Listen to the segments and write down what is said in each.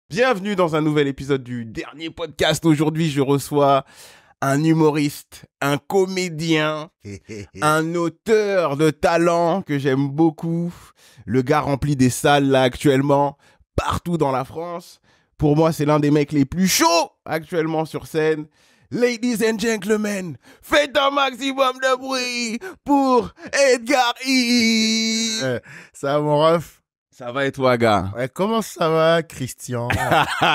Bienvenue dans un nouvel épisode du dernier podcast. Aujourd'hui, je reçois un humoriste, un comédien, un auteur de talent que j'aime beaucoup. Le gars remplit des salles là actuellement, partout dans la France. Pour moi, c'est l'un des mecs les plus chauds actuellement sur scène. Ladies and gentlemen, faites un maximum de bruit pour Edgar Yves. Ça va, mon ref? Ça va et toi, gars? Ouais, comment ça va, Christian?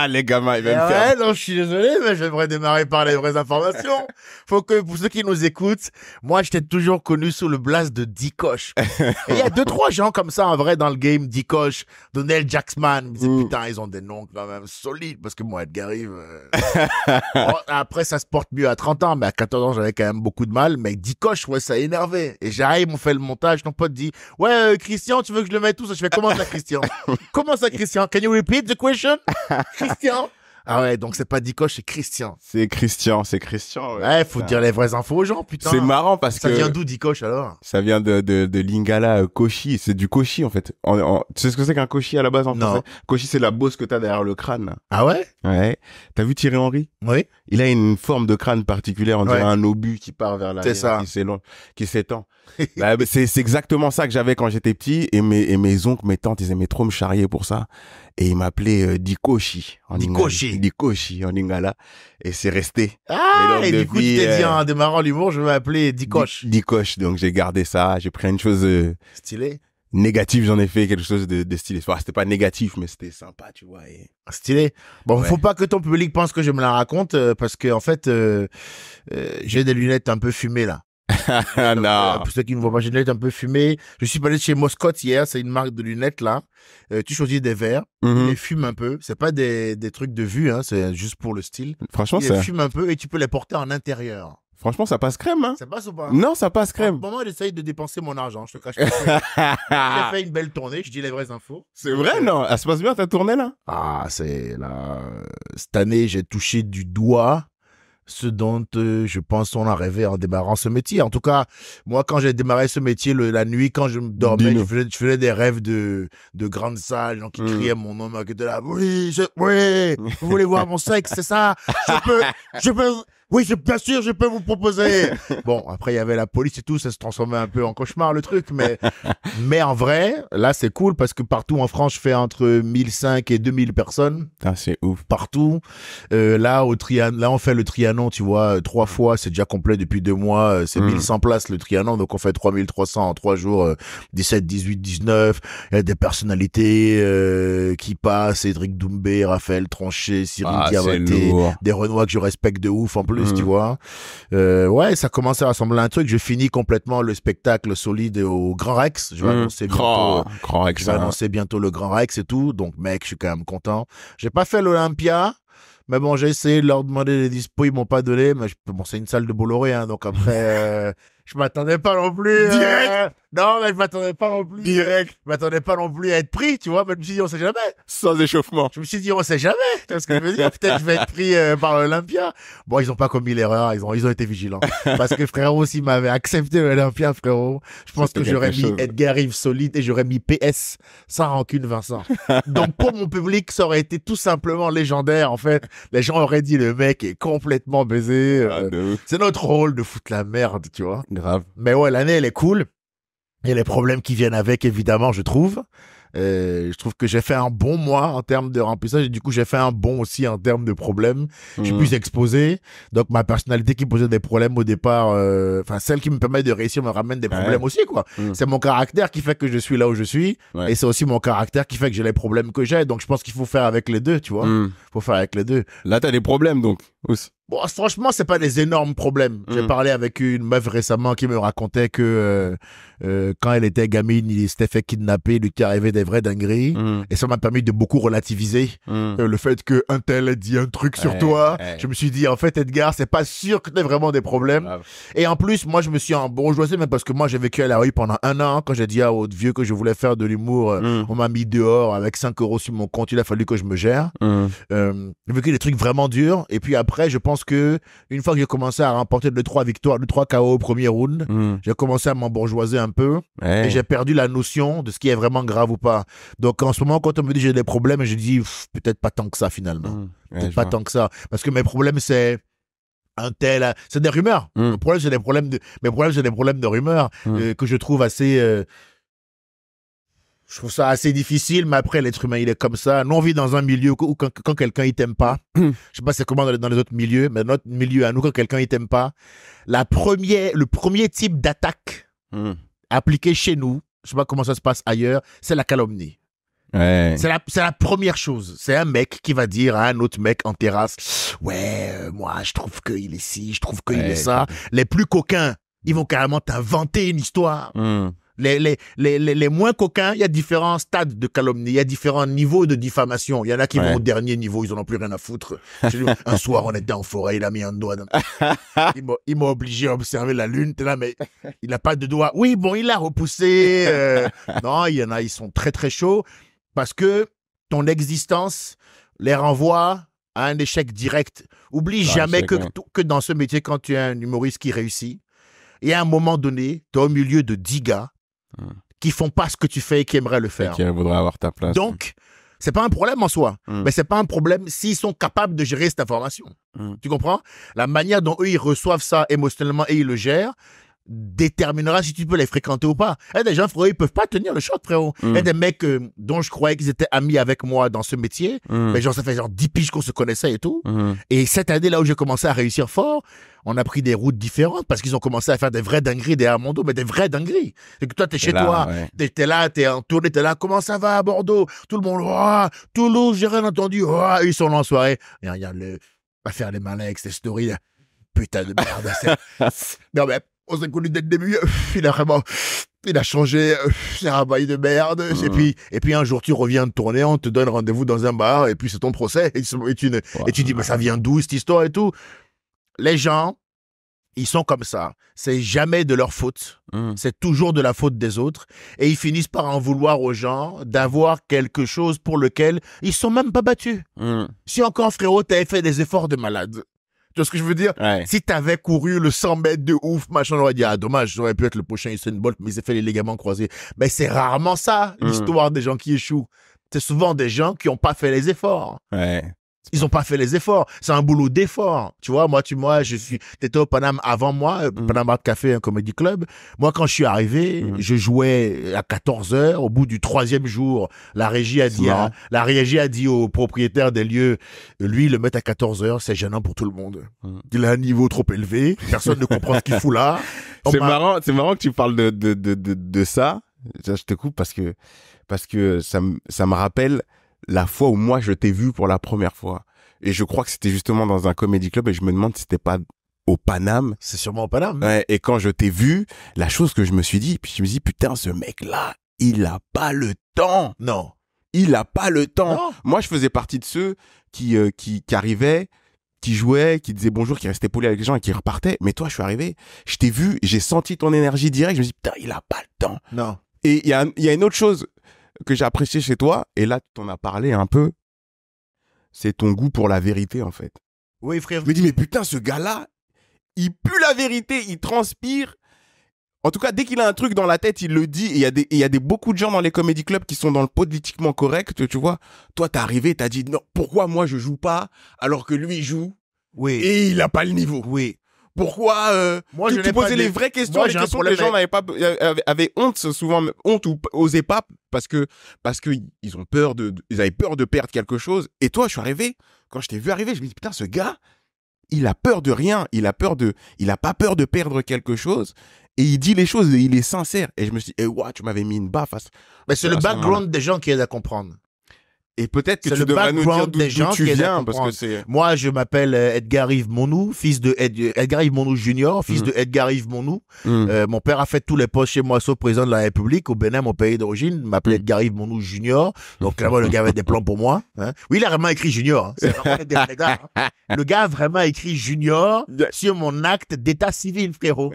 Les gamins, ils viennent Ouais, faire... non, je suis désolé, mais j'aimerais démarrer par les vraies informations. Faut que, pour ceux qui nous écoutent, moi, je t'ai toujours connu sous le blaze de Dikosh. Et il y a 2-3 gens comme ça, en vrai, dans le game, Dikosh, Donnell Jacksman. Je me disais, putain, ils ont des noms quand même solides, parce que moi, Edgar Yves, bon, après, ça se porte mieux à 30 ans, mais à 14 ans, j'avais quand même beaucoup de mal. Mais Dikosh, ouais, ça énervait. Et j'arrive, on fait le montage, ton pote dit, ouais, Christian, tu veux que je le mette tout ça? Je fais, comment ça, Christian? Comment ça, Christian? Can you repeat the question? Christian? Ah ouais, donc c'est pas Dikosh, c'est Christian. C'est Christian. Ouais, Ouais, faut dire les vraies infos aux gens, putain. C'est marrant parce Ça que... vient d'où, Dikosh, alors? Ça vient de Lingala Koshi. C'est du Koshi, en fait. Tu sais ce que c'est qu'un Koshi à la base en Non. français? Koshi, c'est la bosse que t'as derrière le crâne, là. Ah ouais? Ouais. T'as vu Thierry Henry? Oui. Il a une forme de crâne particulière, on dirait Ouais. un obus qui part vers l'arrière. C'est ça. Qui s'étend. Bah, c'est exactement ça que j'avais quand j'étais petit. Et mes oncles, mes tantes, ils aimaient trop me charrier pour ça. Et ils m'appelaient Dikoshi. Dikoshi en Lingala. Et c'est resté. Ah, donc, et du coup, tu depuis, t'es dit, en démarrant l'humour, je vais m'appeler Dikosh. Dikosh. Donc j'ai gardé ça. J'ai pris une chose Stylé. négative, j'en ai fait quelque chose de stylé. Enfin, c'était pas négatif, mais c'était sympa, tu vois. Et... Stylé. Bon, Ouais. faut pas que ton public pense que je me la raconte, parce que, en fait, j'ai des lunettes un peu fumées, là. non. Pour ceux qui ne voient pas, j'ai des lunettes un peu fumées. Je suis allé chez Moscott hier, c'est une marque de lunettes, là. Tu choisis des verres, Mhm. ils les fument un peu. C'est pas des trucs de vue, hein, c'est juste pour le style. Franchement, Ils les fument un peu et tu peux les porter en intérieur. ça passe crème, hein. Ça passe ou pas? Non, ça passe En ce crème. moment, j'essaye de dépenser mon argent, je te cache pas. J'ai fait une belle tournée, je dis les vraies infos. C'est vrai, non? Elle se passe bien, ta tournée, là? Ah, c'est là. Cette année, j'ai touché du doigt ce dont je pense on a rêvé en démarrant ce métier. En tout cas, moi, quand j'ai démarré ce métier, la nuit, quand je me dormais, Dis-nous. je faisais des rêves de grandes salles, gens qui criaient mon nom, qui étaient là. Oui, vous voulez voir mon sexe, c'est ça? Oui, bien sûr, je peux vous proposer. Bon, après, il y avait la police et tout, ça se transformait un peu en cauchemar, le truc, mais en vrai, là, c'est cool parce que partout en France, je fais entre 1005 et 2000 personnes. Putain, c'est ouf. Partout. Là, on fait le Trianon, tu vois, 3 fois, c'est déjà complet depuis 2 mois. C'est 1100 places, le Trianon, donc on fait 3300 en 3 jours, 17, 18, 19. Il y a des personnalités qui passent, Cédric Doumbé, Raphaël Tronchet, Cyril Ah, c'est Diabaté, lourd. des Renois que je respecte de ouf en plus, tu vois. Ouais, ça commence à ressembler à un truc. Je finis complètement le spectacle solide au Grand Rex. Je vais annoncer bientôt. Grand Je vais annoncer bientôt le Grand Rex et tout. Donc, mec, je suis quand même content. J'ai pas fait l'Olympia. Mais bon, j'ai essayé de leur demander des dispos, ils m'ont pas donné. Mais bon, c'est une salle de Bolloré, hein. Donc après, je m'attendais pas non plus. Direct. Non, mais je m'attendais pas non plus. Direct. Je m'attendais pas non plus à être pris, tu vois. Mais je me suis dit, on sait jamais. Sans échauffement. Je me suis dit, on sait jamais. Tu vois ce que je veux dire? Peut-être je vais être pris par l'Olympia. Bon, ils ont pas commis l'erreur. Ils ont été vigilants. Parce que frérot, s'il m'avait accepté l'Olympia, frérot, je pense que C'était j'aurais quelque mis chose. Edgar Yves solide et j'aurais mis PS sans rancune Vincent. Donc pour mon public, ça aurait été tout simplement légendaire. En fait, les gens auraient dit le mec est complètement baisé. Ah, de ouf. C'est notre rôle de foutre la merde, tu vois. Grave. Mais ouais, l'année, elle est cool. Il y a les problèmes qui viennent avec, évidemment, je trouve. Je trouve que j'ai fait un bon mois en termes de remplissage et du coup j'ai fait un bon aussi en termes de problèmes. Je suis plus exposé, donc ma personnalité qui posait des problèmes au départ, enfin celle qui me permet de réussir me ramène des problèmes aussi quoi. C'est mon caractère qui fait que je suis là où je suis et c'est aussi mon caractère qui fait que j'ai les problèmes que j'ai. Donc je pense qu'il faut faire avec les deux, tu vois. Faut faire avec les deux. Là, t'as des problèmes, donc, aussi. Bon, franchement, c'est pas des énormes problèmes. J'ai parlé avec une meuf récemment qui me racontait que quand elle était gamine, il s'était fait kidnapper, lui qui arrivait des vraies dingueries. Et ça m'a permis de beaucoup relativiser le fait qu'un tel ait dit un truc sur toi. Je me suis dit, en fait, Edgar, c'est pas sûr que t'aies vraiment des problèmes. Et en plus, moi, je me suis embourgeoisé, même parce que moi, j'ai vécu à la rue pendant 1 an. Quand j'ai dit à autre vieux que je voulais faire de l'humour, on m'a mis dehors avec 5 € sur mon compte. Il a fallu que je me gère. J'ai vécu des trucs vraiment durs. Et puis après, après, je pense que une fois que j'ai commencé à remporter 2-3 victoires, 2-3 KO au premier round, j'ai commencé à m'embourgeoiser un peu et j'ai perdu la notion de ce qui est vraiment grave ou pas. Donc en ce moment, quand on me dit j'ai des problèmes, je dis peut-être pas tant que ça finalement. Peut-être pas tant que ça. Parce que mes problèmes, c'est un tel... C'est des rumeurs. Mes problèmes, c'est des problèmes de rumeurs que je trouve assez... Je trouve ça assez difficile, mais après, l'être humain, il est comme ça. Nous, on vit dans un milieu où quand quelqu'un, il t'aime pas, je sais pas c'est comment dans les autres milieux, mais dans notre milieu, à nous, quand quelqu'un, il t'aime pas, le premier type d'attaque appliqué chez nous, je sais pas comment ça se passe ailleurs, c'est la calomnie. Ouais. C'est la première chose. C'est un mec qui va dire à un autre mec en terrasse, moi, je trouve qu'il est ci, je trouve qu'il est ça. Les plus coquins, ils vont carrément t'inventer une histoire. Les moins coquins, il y a différents stades de calomnie, il y a différents niveaux de diffamation. Il y en a qui vont au dernier niveau, ils en ont plus rien à foutre. Un soir, on était en forêt, il a mis un doigt dans... Il m'a obligé à observer la lune. T'es là, mais il n'a pas de doigt. Oui, bon, il l'a repoussé. Non, il y en a, ils sont très très chauds parce que ton existence les renvoie à un échec direct. Oublie jamais que dans ce métier, quand tu es un humoriste qui réussit, et à un moment donné, tu es au milieu de 10 gars qui font pas ce que tu fais et qui aimeraient le faire. Et qui voudraient avoir ta place. Donc, c'est pas un problème en soi. Mais c'est pas un problème s'ils sont capables de gérer cette information. Tu comprends? La manière dont eux, ils reçoivent ça émotionnellement et ils le gèrent déterminera si tu peux les fréquenter ou pas. Il y a des gens, frérot, ils peuvent pas tenir le choc, frérot. Il y a des mecs dont je croyais qu'ils étaient amis avec moi dans ce métier, mais genre, ça fait genre 10 piges qu'on se connaissait et tout. Et cette année, là où j'ai commencé à réussir fort, on a pris des routes différentes parce qu'ils ont commencé à faire des vraies dingueries derrière mon dos, mais des vraies dingueries. C'est que toi, t'es chez toi, t'es là, t'es en tournée, t'es là, comment ça va à Bordeaux? Tout le monde, Toulouse, j'ai rien entendu, ils sont là en soirée. Et regarde, va faire les malins avec ces stories, là. Putain de merde. Non, mais on s'est connus dès le début, il a changé, c'est un bail de merde. Et puis un jour, tu reviens de tourner, on te donne rendez-vous dans un bar, et puis c'est ton procès. Et tu dis, mais ça vient d'où cette histoire et tout? Les gens, ils sont comme ça. C'est jamais de leur faute. C'est toujours de la faute des autres. Et ils finissent par en vouloir aux gens d'avoir quelque chose pour lequel ils sont même pas battus. Si encore, frérot, t'avais fait des efforts de malade. Tu vois ce que je veux dire? Si t'avais couru le 100 mètres de ouf, machin, on aurait dit, dommage, j'aurais pu être le prochain Usain Bolt, mais il s'est fait les ligaments croisés. Mais c'est rarement ça, l'histoire des gens qui échouent. C'est souvent des gens qui ont pas fait les efforts. Ils ont pas fait les efforts. C'est un boulot d'effort. Tu vois, t'étais au Paname avant moi, Paname Art Café, un comedy club. Moi, quand je suis arrivé, je jouais à 14h. Au bout du 3e jour, la régie a dit au propriétaire des lieux, lui, le mettre à 14h, c'est gênant pour tout le monde. Il a un niveau trop élevé. Personne ne comprend ce qu'il fout là. C'est marrant que tu parles de ça. Je te coupe parce que ça me rappelle la fois où moi je t'ai vu pour la première fois. Et je crois que c'était justement dans un comedy club et je me demande si c'était pas au Paname. C'est sûrement au Paname. Ouais, et quand je t'ai vu, la chose que je me suis dit, puis je me suis dit, putain, ce mec-là, il a pas le temps. Non. Il a pas le temps. Non. Moi, je faisais partie de ceux qui arrivaient, qui jouaient, qui disaient bonjour, qui restaient polis avec les gens et qui repartaient. Mais toi, je suis arrivé, je t'ai vu, j'ai senti ton énergie directe. Je me suis dit, putain, il a pas le temps. Non. Et il y a une autre chose que j'ai apprécié chez toi, et là, tu t'en as parlé un peu, c'est ton goût pour la vérité, en fait. Oui, frère. Je me dis, mais putain, ce gars-là, il pue la vérité, il transpire. En tout cas, dès qu'il a un truc dans la tête, il le dit. Et il y a beaucoup de gens dans les comédie clubs qui sont dans le politiquement correct, tu vois. Toi, t'es arrivé, t'as dit, non, pourquoi moi je joue pas alors que lui il joue? Oui. Et il a pas le niveau. Oui. Moi, tu posais les vraies questions, moi, les questions que les gens avaient honte, souvent honte ou osaient pas parce que ils ont peur ils avaient peur de perdre quelque chose. Et toi, je suis arrivé, quand je t'ai vu arriver, je me dis putain, ce gars, il a peur de rien, il a pas peur de perdre quelque chose et il dit les choses et il est sincère. Et je me suis dit, tu m'avais mis une baffe. Mais c'est le background des gens qui aident à comprendre. Et peut-être que tu devrais nous dire d'où tu viens, parce que c'est... Moi, je m'appelle Edgar-Yves Monou, fils de Edgar-Yves Monou Junior, fils de Edgar-Yves Monou. Mon père a fait tous les postes chez moi, sauf président de la République, au Bénin, mon pays d'origine. Il m'appelait Edgar-Yves Monou Junior. Donc, clairement, le gars avait des plans pour moi. Hein. Oui, il a vraiment écrit Junior. Hein. C'est vraiment des gars, hein. Le gars a vraiment écrit Junior sur mon acte d'état civil, frérot.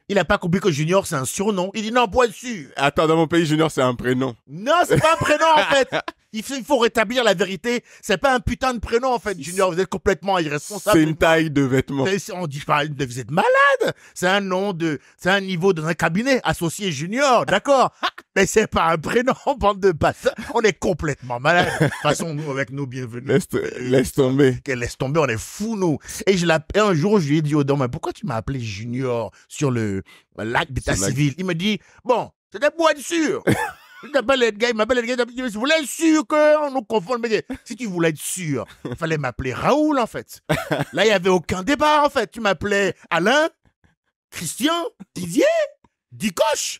Il n'a pas compris que Junior, c'est un surnom. Il dit non, point dessus. Attends, dans mon pays, Junior, c'est un prénom. Non, c'est pas un prénom, en fait. Il faut rétablir la vérité. C'est pas un putain de prénom, en fait, Junior. Vous êtes complètement irresponsable. C'est une taille de vêtements. On dit pas, vous êtes malade. C'est un niveau dans un cabinet associé Junior, d'accord. Mais c'est pas un prénom, bande de bâtards. On est complètement malade. De toute façon, nous, avec nos bienvenus. Laisse tomber. Laisse tomber, on est fous, nous. Et un jour, je lui ai dit au don, mais pourquoi tu m'as appelé Junior sur l'acte d'état civil? Il me dit, bon, c'était pour être sûr. Il m'appelle le gars, je voulais être sûr qu'on nous confonde. Mais si tu voulais être sûr, il fallait m'appeler Raoul, en fait. Là, il n'y avait aucun débat, en fait. Tu m'appelais Alain, Christian, Didier, Dicoche.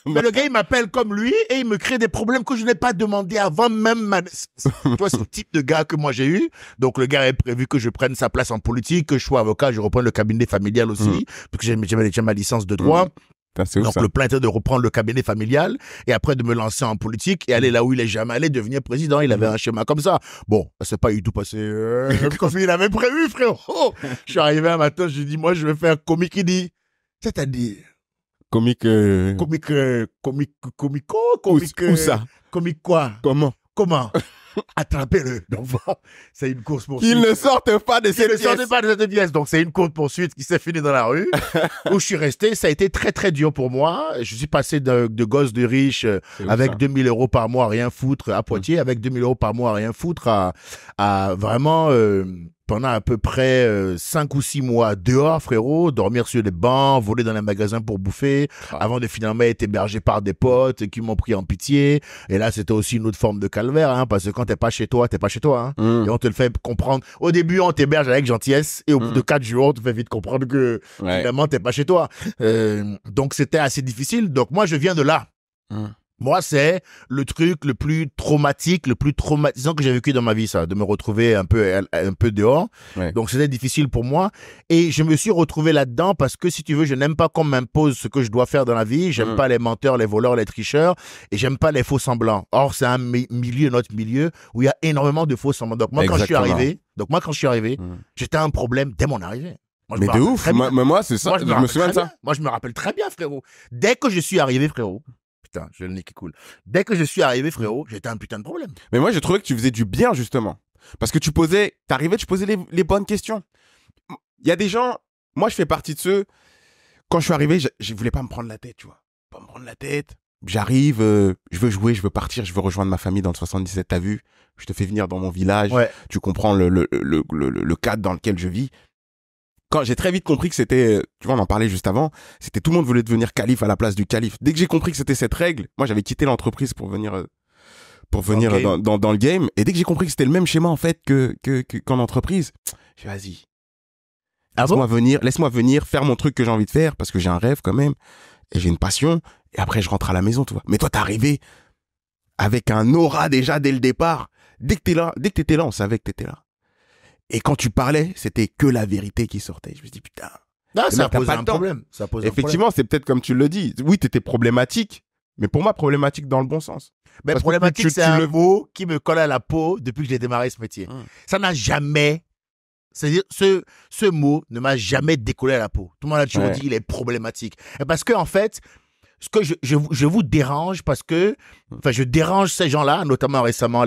Mais le gars, il m'appelle comme lui et il me crée des problèmes que je n'ai pas demandé avant même ma naissance. Toi, c'est le type de gars que moi j'ai eu. Donc, le gars est prévu que je prenne sa place en politique, que je sois avocat, je reprends le cabinet familial aussi, parce que j'ai ma licence de droit. Donc, le plan était de reprendre le cabinet familial et après de me lancer en politique et aller là où il est jamais allé, devenir président. Il avait un schéma comme ça. Bon, ça s'est pas du tout passé comme il avait prévu, frérot. Je suis arrivé un matin, je lui ai dit, moi, je vais faire comique-idi. C'est-à-dire? Comique. Où ça? Comique quoi? Comment? Attrapez-le. Donc, c'est une course-poursuite. Qu'il ne sorte pas de cette pièce. Il ne sorte pas de cette pièce. Donc, c'est une course-poursuite qui s'est finie dans la rue, où je suis resté. Ça a été très, très dur pour moi. Je suis passé de gosse de riche avec 2000 € par mois, rien foutre, à Poitiers, avec 2000 € par mois, rien foutre, à vraiment... pendant à peu près 5 ou 6 mois dehors, frérot, dormir sur des bancs, voler dans les magasins pour bouffer, avant de finalement être hébergé par des potes qui m'ont pris en pitié. Et là, c'était aussi une autre forme de calvaire, hein, parce que quand t'es pas chez toi, hein. Et on te le fait comprendre. Au début, on t'héberge avec gentillesse, et au bout de 4 jours, on te fait vite comprendre que finalement, t'es pas chez toi. Donc, c'était assez difficile. Donc, moi, je viens de là. Moi, c'est le truc le plus traumatisant que j'ai vécu dans ma vie, ça, de me retrouver un peu dehors. Ouais. Donc, c'était difficile pour moi. Et je me suis retrouvé là-dedans parce que, si tu veux, je n'aime pas qu'on m'impose ce que je dois faire dans la vie. J'aime pas les menteurs, les voleurs, les tricheurs. Et j'aime pas les faux semblants. Or, c'est un notre milieu, où il y a énormément de faux semblants. Donc, moi, quand je suis arrivé, j'étais un problème dès mon arrivée. Moi, mais de ouf. Moi, c'est ça. Je me souviens de ça. Moi, je me rappelle très bien, frérot. Dès que je suis arrivé, frérot, putain, j'ai le nez qui coule. Dès que je suis arrivé, frérot, j'étais un putain de problème. Mais moi, j'ai trouvé que tu faisais du bien, justement. Parce que tu posais les bonnes questions. Il y a des gens, moi, je fais partie de ceux, quand je suis arrivé, je voulais pas me prendre la tête, tu vois. Pas me prendre la tête. J'arrive, je veux jouer, je veux partir, je veux rejoindre ma famille dans le 77, t'as vu? Je te fais venir dans mon village. Ouais. Tu comprends le cadre dans lequel je vis. Quand j'ai très vite compris que c'était, tu vois, on en parlait juste avant, c'était tout le monde voulait devenir calife à la place du calife. Dès que j'ai compris que c'était cette règle, moi j'avais quitté l'entreprise pour venir dans le game. Et dès que j'ai compris que c'était le même schéma en fait qu'en entreprise, j'ai dit vas-y, laisse-moi venir faire mon truc que j'ai envie de faire parce que j'ai un rêve quand même et j'ai une passion. Et après je rentre à la maison, tu vois. Mais toi t'es arrivé avec un aura déjà dès le départ. Dès que t'étais là, on savait que t'étais là. Et quand tu parlais, c'était que la vérité qui sortait. Je me dis, putain. Non, ça pose un problème. Effectivement, c'est peut-être comme tu le dis. Oui, t'étais problématique. Mais pour moi, problématique dans le bon sens. Mais parce problématique, c'est un mot qui me colle à la peau depuis que j'ai démarré ce métier. Ça n'a jamais... C'est-à-dire, ce mot ne m'a jamais décollé à la peau. Tout le monde a toujours dit, il est problématique. Et parce que, en fait, ce que je vous dérange parce que... Enfin, je dérange ces gens-là, notamment récemment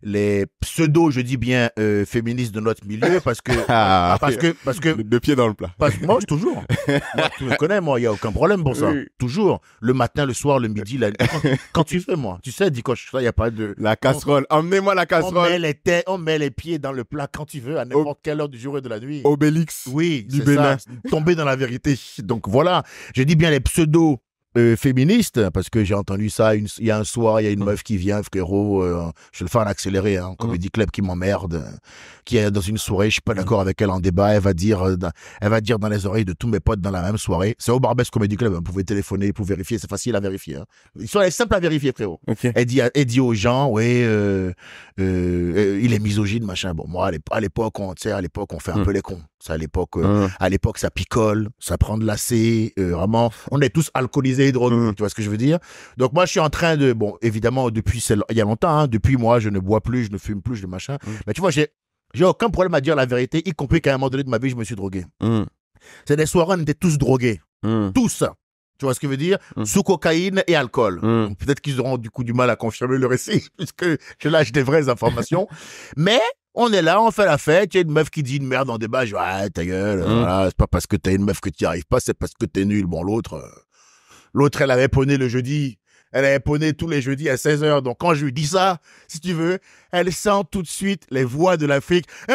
les pseudo, je dis bien, féministes de notre milieu, parce que deux pieds dans le plat. Parce que moi, toujours. Moi, tu me connais, moi, il y a aucun problème pour ça. Oui. Toujours. Le matin, le soir, le midi, quand tu fais, moi. Tu sais, Dicoche, ça, il y a pas de. La casserole. Emmenez-moi la casserole. On met les pieds dans le plat quand tu veux, à n'importe quelle heure du jour et de la nuit. Obélix. Oui, c'est ça. Tomber dans la vérité. Donc voilà. Je dis bien les pseudo féministe, parce que j'ai entendu ça, il y a un soir, il y a une meuf qui vient, frérot, je le fais en accéléré, hein, comédie club qui m'emmerde, qui est dans une soirée, je suis pas d'accord avec elle en débat, elle va dire dans les oreilles de tous mes potes dans la même soirée, c'est au Barbès Comédie Club, vous pouvez téléphoner pour vérifier, c'est facile à vérifier, hein. C'est simple à vérifier, frérot. Okay. Elle dit aux gens, il est misogyne, machin. Bon, moi, à l'époque, on fait un peu les cons. C'est à l'époque, ça picole, ça prend de l'AC, vraiment, on est tous alcoolisés et drogués, tu vois ce que je veux dire? Donc moi, je suis en train de, bon, évidemment, il y a longtemps, hein, depuis moi, je ne bois plus, je ne fume plus, je machin. Mais tu vois, j'ai aucun problème à dire la vérité, y compris qu'à un moment donné de ma vie, je me suis drogué. C'est des soirées, on était tous drogués. Tous. Tu vois ce que je veux dire? Sous cocaïne et alcool. Peut-être qu'ils auront du coup du mal à confirmer le récit, puisque je lâche des vraies informations. Mais on est là, on fait la fête. Il y a une meuf qui dit une merde en débat. Je dis, ouais, ta gueule. Voilà, c'est pas parce que t'as une meuf que t'y arrives pas, c'est parce que t'es nul. Bon, l'autre, elle avait poney le jeudi. Elle avait poney tous les jeudis à 16h. Donc, quand je lui dis ça, si tu veux, elle sent tout de suite les voix de l'Afrique. Il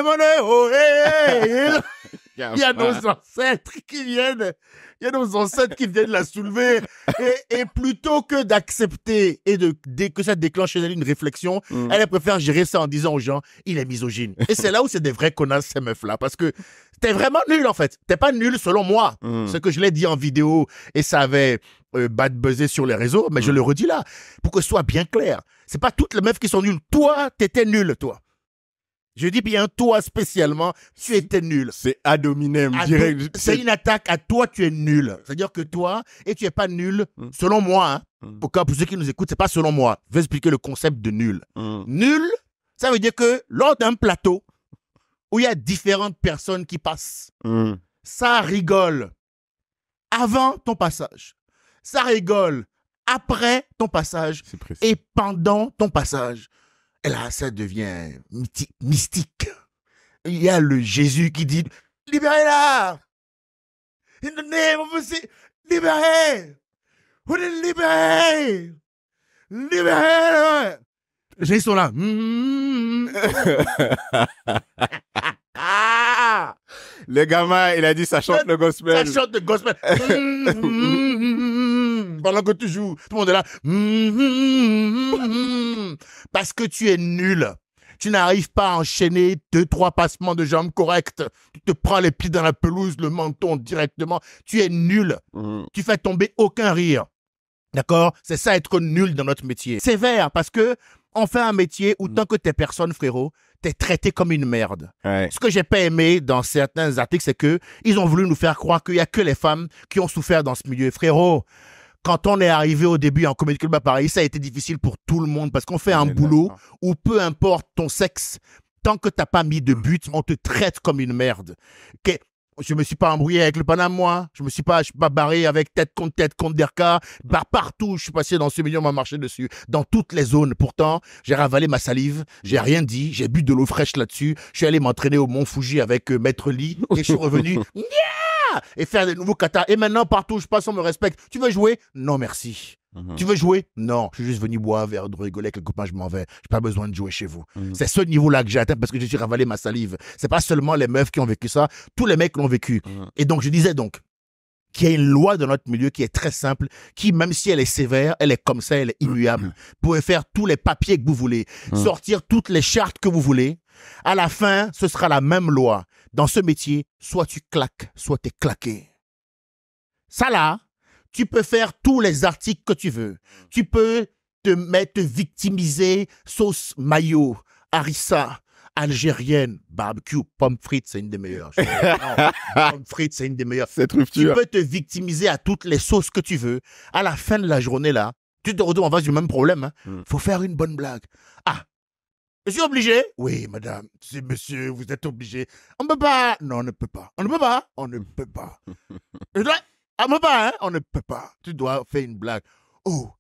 y a nos ancêtres qui viennent. Il y a nos ancêtres qui viennent la soulever. Et plutôt que d'accepter et que ça déclenche chez elle une réflexion, elle préfère gérer ça en disant aux gens, il est misogyne. Et c'est là où c'est des vrais connasses, ces meufs-là. Parce que t'es vraiment nul, en fait. T'es pas nul selon moi. Ce que je l'ai dit en vidéo et ça avait bad buzzé sur les réseaux, mais je le redis là. Pour que ce soit bien clair. C'est pas toutes les meufs qui sont nulles. Toi, t'étais nul, toi. Je dis bien toi spécialement, tu étais nul. C'est ad hominem, direct. C'est une attaque à toi, tu es nul. C'est-à-dire que toi, et tu es pas nul, selon moi, hein, pour ceux qui nous écoutent, c'est pas selon moi. Je vais expliquer le concept de nul. Nul, ça veut dire que lors d'un plateau où il y a différentes personnes qui passent, ça rigole avant ton passage. Ça rigole après ton passage et pendant ton passage. Et là, ça devient mystique. Il y a le Jésus qui dit, libérez-la! In the name of the... Libérez! Vous les libérez! Libérez! Les gens, ils sont là. Le gamin, il a dit, ça chante le gospel. Ça chante le gospel. Pendant que tu joues, tout le monde est là. Parce que tu es nul. Tu n'arrives pas à enchaîner 2-3 passements de jambes corrects. Tu te prends les pieds dans la pelouse, le menton directement. Tu es nul. Tu fais tomber aucun rire. D'accord? C'est ça être nul dans notre métier. Sévère parce que on fait un métier où tant que t'es personne, frérot, t'es traité comme une merde. Ouais. Ce que j'ai pas aimé dans certains articles, c'est que ils ont voulu nous faire croire qu'il y a que les femmes qui ont souffert dans ce milieu. Frérot, quand on est arrivé au début en comédie club à Paris, ça a été difficile pour tout le monde parce qu'on fait un boulot où peu importe ton sexe, tant que t'as pas mis de but, on te traite comme une merde. Je me suis pas embrouillé avec le Paname, moi. Je suis pas barré avec tête contre Derka. Partout, je suis passé dans ce milieu, on m'a marché dessus. Dans toutes les zones. Pourtant, j'ai ravalé ma salive. J'ai rien dit. J'ai bu de l'eau fraîche là-dessus. Je suis allé m'entraîner au Mont Fuji avec Maître Lee. Et je suis revenu. Et faire des nouveaux katas. Et maintenant, partout où je passe, on me respecte. Tu veux jouer? Non, merci. Tu veux jouer? Non. Je suis juste venu boire un verre, de rigoler avec les copains, je m'en vais. J'ai pas besoin de jouer chez vous. C'est ce niveau-là que j'ai atteint parce que je suis ravalé ma salive. C'est pas seulement les meufs qui ont vécu ça, tous les mecs l'ont vécu. Et donc, je disais donc qu'il y a une loi dans notre milieu qui est très simple, qui, même si elle est sévère, elle est comme ça, elle est immuable. Vous pouvez faire tous les papiers que vous voulez, sortir toutes les chartes que vous voulez. À la fin, ce sera la même loi. Dans ce métier, soit tu claques, soit tu es claqué. Ça là, tu peux faire tous les articles que tu veux. Tu peux te victimiser, sauce mayo, harissa, algérienne, barbecue, pommes frites, c'est une des meilleures. Pommes frites, c'est une des meilleures. C'est Tu peux te victimiser à toutes les sauces que tu veux. À la fin de la journée là, tu te retrouves en face du même problème. Hein. Faut faire une bonne blague. Ah, je suis obligé? Oui, madame. C'est monsieur, vous êtes obligé. On ne peut pas. Non, on ne peut pas. On ne peut pas. On ne peut pas. On ne peut pas, hein? On ne peut pas. Tu dois faire une blague. Oh.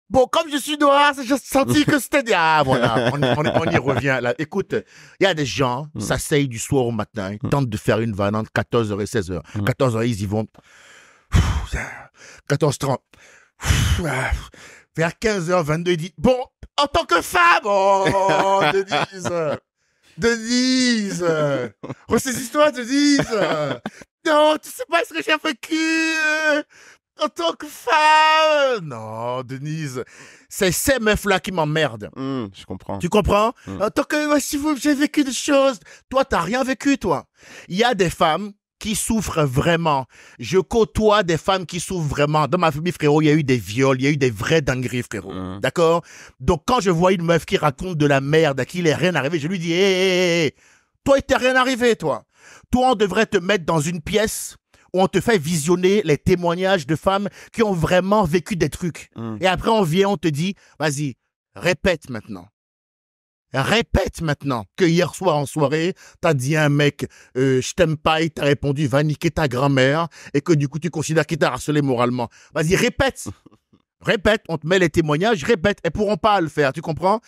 Bon, comme je suis dehors, j'ai senti que c'était... Ah, voilà, on y revient là. Écoute, il y a des gens, s'asseyent du soir au matin, ils tentent de faire une vanne entre 14h et 16h. 14h, ils y vont. 14h30. Vers 15h, 22h, ils disent, bon, en tant que femme, oh, Denise, ressaisis-toi, Denise. Non, tu sais pas ce que j'ai vécu en tant que femme. Non, Denise, c'est ces meufs-là qui m'emmerdent. Je comprends. Tu comprends? En tant que, si j'ai vécu des choses, toi, t'as rien vécu, toi. Il y a des femmes qui souffrent vraiment. Je côtoie des femmes qui souffrent vraiment. Dans ma famille, frérot, il y a eu des viols, il y a eu des vrais dingueries, frérot. D'accord? Donc, quand je vois une meuf qui raconte de la merde, à qui il n'est rien arrivé, je lui dis, hé, toi, il t'est rien arrivé, toi. Toi, on devrait te mettre dans une pièce où on te fait visionner les témoignages de femmes qui ont vraiment vécu des trucs. Et après, on vient, on te dit, vas-y, répète maintenant. Répète maintenant que hier soir en soirée, t'as dit à un mec, je t'aime pas, et t'as répondu, va niquer ta grand-mère, et que du coup, tu considères qu'il t'a harcelé moralement. Vas-y, répète. Répète, on te met les témoignages, répète. Elles pourront pas le faire, tu comprends?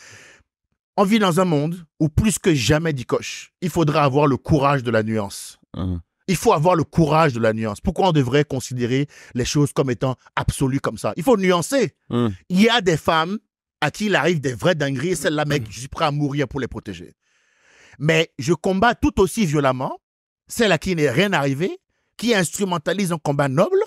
On vit dans un monde où plus que jamais, dit Coche, il faudra avoir le courage de la nuance. Il faut avoir le courage de la nuance. Pourquoi on devrait considérer les choses comme étant absolues comme ça? Il faut nuancer. Il y a des femmes à qui il arrive des vraies dingueries, et celles-là, mec, je suis prêt à mourir pour les protéger. Mais je combats tout aussi violemment celles à qui n'est rien arrivé, qui instrumentalisent un combat noble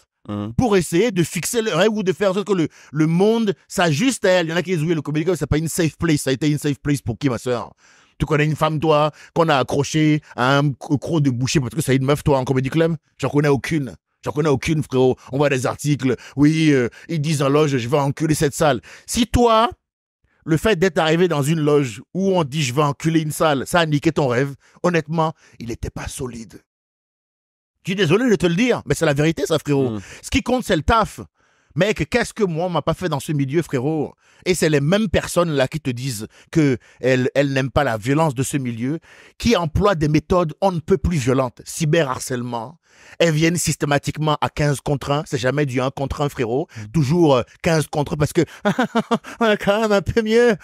pour essayer de fixer le rêve ou de faire en sorte que le monde s'ajuste à elle. Il y en a qui disent, oui, le communiqué, c'est pas une safe place. Ça a été une safe place pour qui, ma soeur? Tu connais une femme, toi, qu'on a accrochée à un croc de boucher parce que c'est une meuf, toi, en comédie club? J'en connais aucune. J'en connais aucune, frérot. On voit des articles. Oui, ils disent en loge, je vais enculer cette salle. Si toi, le fait d'être arrivé dans une loge où on dit je vais enculer une salle, ça a niqué ton rêve, honnêtement, il n'était pas solide. Je suis désolé de te le dire, mais c'est la vérité, ça, frérot. Ce qui compte, c'est le taf. Mec, qu'est-ce que moi, on m'a pas fait dans ce milieu, frérot? Et c'est les mêmes personnes là qui te disent qu'elles n'aiment pas la violence de ce milieu, qui emploient des méthodes on ne peut plus violentes. Cyberharcèlement. Elles viennent systématiquement à 15 contre 1. C'est jamais du 1 contre 1, frérot. Toujours 15 contre 1 parce que on est quand même un peu mieux.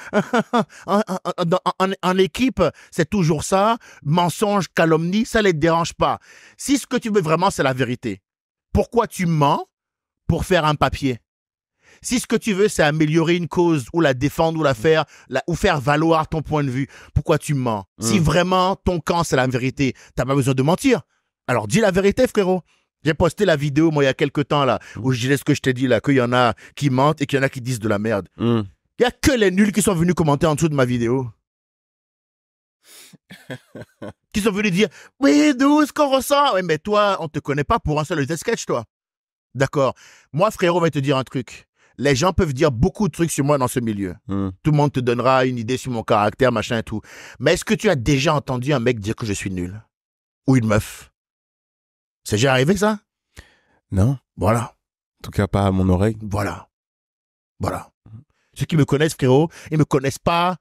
En équipe, c'est toujours ça. Mensonge, calomnie, ça les dérange pas. Si ce que tu veux vraiment, c'est la vérité, pourquoi tu mens pour faire un papier? Si ce que tu veux, c'est améliorer une cause ou la défendre ou la faire, ou faire valoir ton point de vue, pourquoi tu mens? Si vraiment ton camp, c'est la vérité, t'as pas besoin de mentir. Alors, dis la vérité, frérot. J'ai posté la vidéo, moi, il y a quelques temps, là, où je disais ce que je t'ai dit, là, qu'il y en a qui mentent et qu'il y en a qui disent de la merde. Il y a que les nuls qui sont venus commenter en dessous de ma vidéo. Qui sont venus dire, oui, d'où ce qu'on ressent? Oui, mais toi, on te connaît pas pour un seul de tes sketchs, toi. D'accord. Moi, frérot, je vais te dire un truc. Les gens peuvent dire beaucoup de trucs sur moi dans ce milieu. Tout le monde te donnera une idée sur mon caractère, machin et tout. Mais est-ce que tu as déjà entendu un mec dire que je suis nul? Ou une meuf? C'est déjà arrivé, ça? Non. Voilà. En tout cas, pas à mon oreille. Voilà. Voilà. Ceux qui me connaissent, frérot, ils me connaissent pas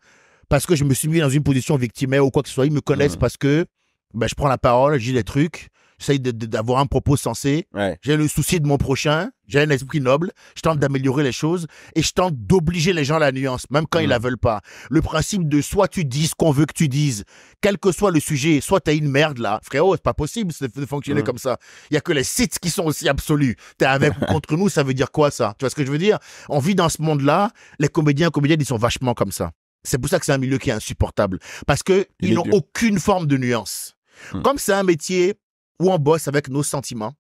parce que je me suis mis dans une position victimaire ou quoi que ce soit. Ils me connaissent parce que je prends la parole, je dis des trucs, j'essaye d'avoir un propos sensé. Ouais. J'ai le souci de mon prochain, j'ai un esprit noble, je tente d'améliorer les choses et je tente d'obliger les gens à la nuance, même quand ils la veulent pas. Le principe de soit tu dis ce qu'on veut que tu dises, quel que soit le sujet, soit t'as une merde là. Frérot, c'est pas possible de fonctionner comme ça. Il y a que les sites qui sont aussi absolus. T'es avec ou contre nous, ça veut dire quoi ça? Tu vois ce que je veux dire? On vit dans ce monde-là, les comédiennes, ils sont vachement comme ça. C'est pour ça que c'est un milieu qui est insupportable. Parce que ils n'ont aucune forme de nuance. Comme c'est un métier où on bosse avec nos sentiments,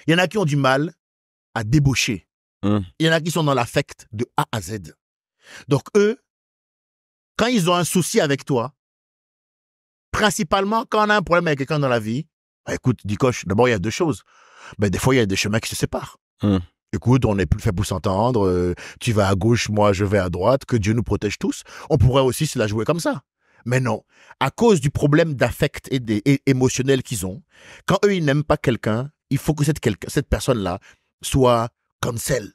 il y en a qui ont du mal à débaucher. Il y en a qui sont dans l'affect de A à Z. Donc eux, quand ils ont un souci avec toi, principalement quand on a un problème avec quelqu'un dans la vie, écoute, Dikoche, d'abord il y a deux choses. Des fois il y a des chemins qui se séparent. Écoute, on n'est plus fait pour s'entendre, tu vas à gauche, moi je vais à droite, que Dieu nous protège tous. On pourrait aussi se la jouer comme ça. Mais non, à cause du problème d'affect et émotionnel qu'ils ont, quand eux, ils n'aiment pas quelqu'un, il faut que cette personne-là soit cancel.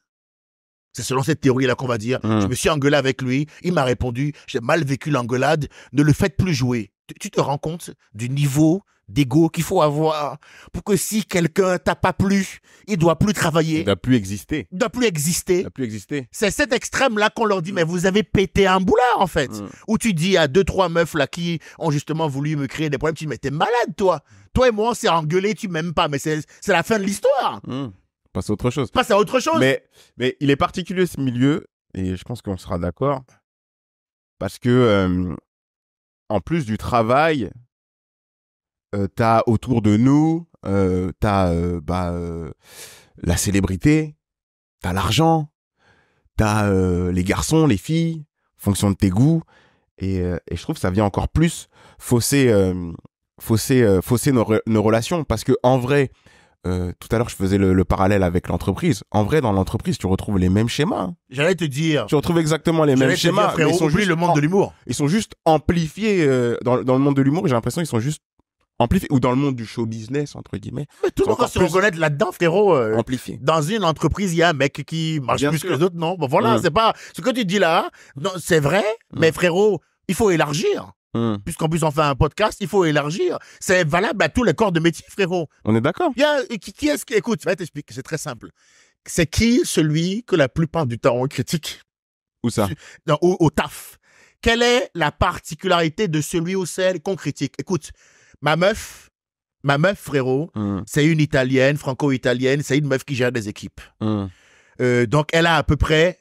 C'est selon cette théorie-là qu'on va dire, je me suis engueulé avec lui, il m'a répondu, j'ai mal vécu l'engueulade, ne le faites plus jouer. Tu te rends compte du niveau d'ego qu'il faut avoir pour que si quelqu'un t'a pas plu, il doit plus travailler. Il doit plus exister. Il doit plus exister. Il doit plus exister. C'est cet extrême-là qu'on leur dit, mais vous avez pété un boulard, en fait. Où tu dis à 2-3 meufs là qui ont justement voulu me créer des problèmes, tu dis, mais t'es malade, toi. Toi et moi, on s'est engueulé, tu m'aimes pas, mais c'est la fin de l'histoire. Passe à autre chose. Passe à autre chose. Mais il est particulier ce milieu, et je pense qu'on sera d'accord, parce que en plus du travail, t'as autour de nous, t'as la célébrité, t'as l'argent, t'as les garçons, les filles, en fonction de tes goûts, et je trouve que ça vient encore plus fausser nos relations, parce que en vrai, tout à l'heure je faisais le parallèle avec l'entreprise. En vrai, dans l'entreprise, tu retrouves les mêmes schémas. J'allais te dire. Tu retrouves exactement les mêmes schémas. Frérot, mais ils sont juste le monde de l'humour. Ils sont juste amplifiés dans le monde de l'humour. J'ai l'impression qu'ils sont juste amplifiés, ou dans le monde du show business entre guillemets. Mais tout le monde va se reconnaître là-dedans, frérot. Amplifié. Dans une entreprise, il y a un mec qui marche plus que les autres, non? Bon, voilà, c'est pas ce que tu dis là. Non, c'est vrai, mais frérot, Il faut élargir. Puisqu'en plus, on fait un podcast, il faut élargir. C'est valable à tous les corps de métier, frérot. On est d'accord. Qui est-ce qui... Écoute, je vais t'expliquer, c'est très simple. C'est qui celui que la plupart du temps on critique? Où ça? Au taf. Quelle est la particularité de celui ou celle qu'on critique? Écoute, ma meuf, frérot, c'est une Italienne, franco-italienne, c'est une meuf qui gère des équipes. Donc, elle a à peu près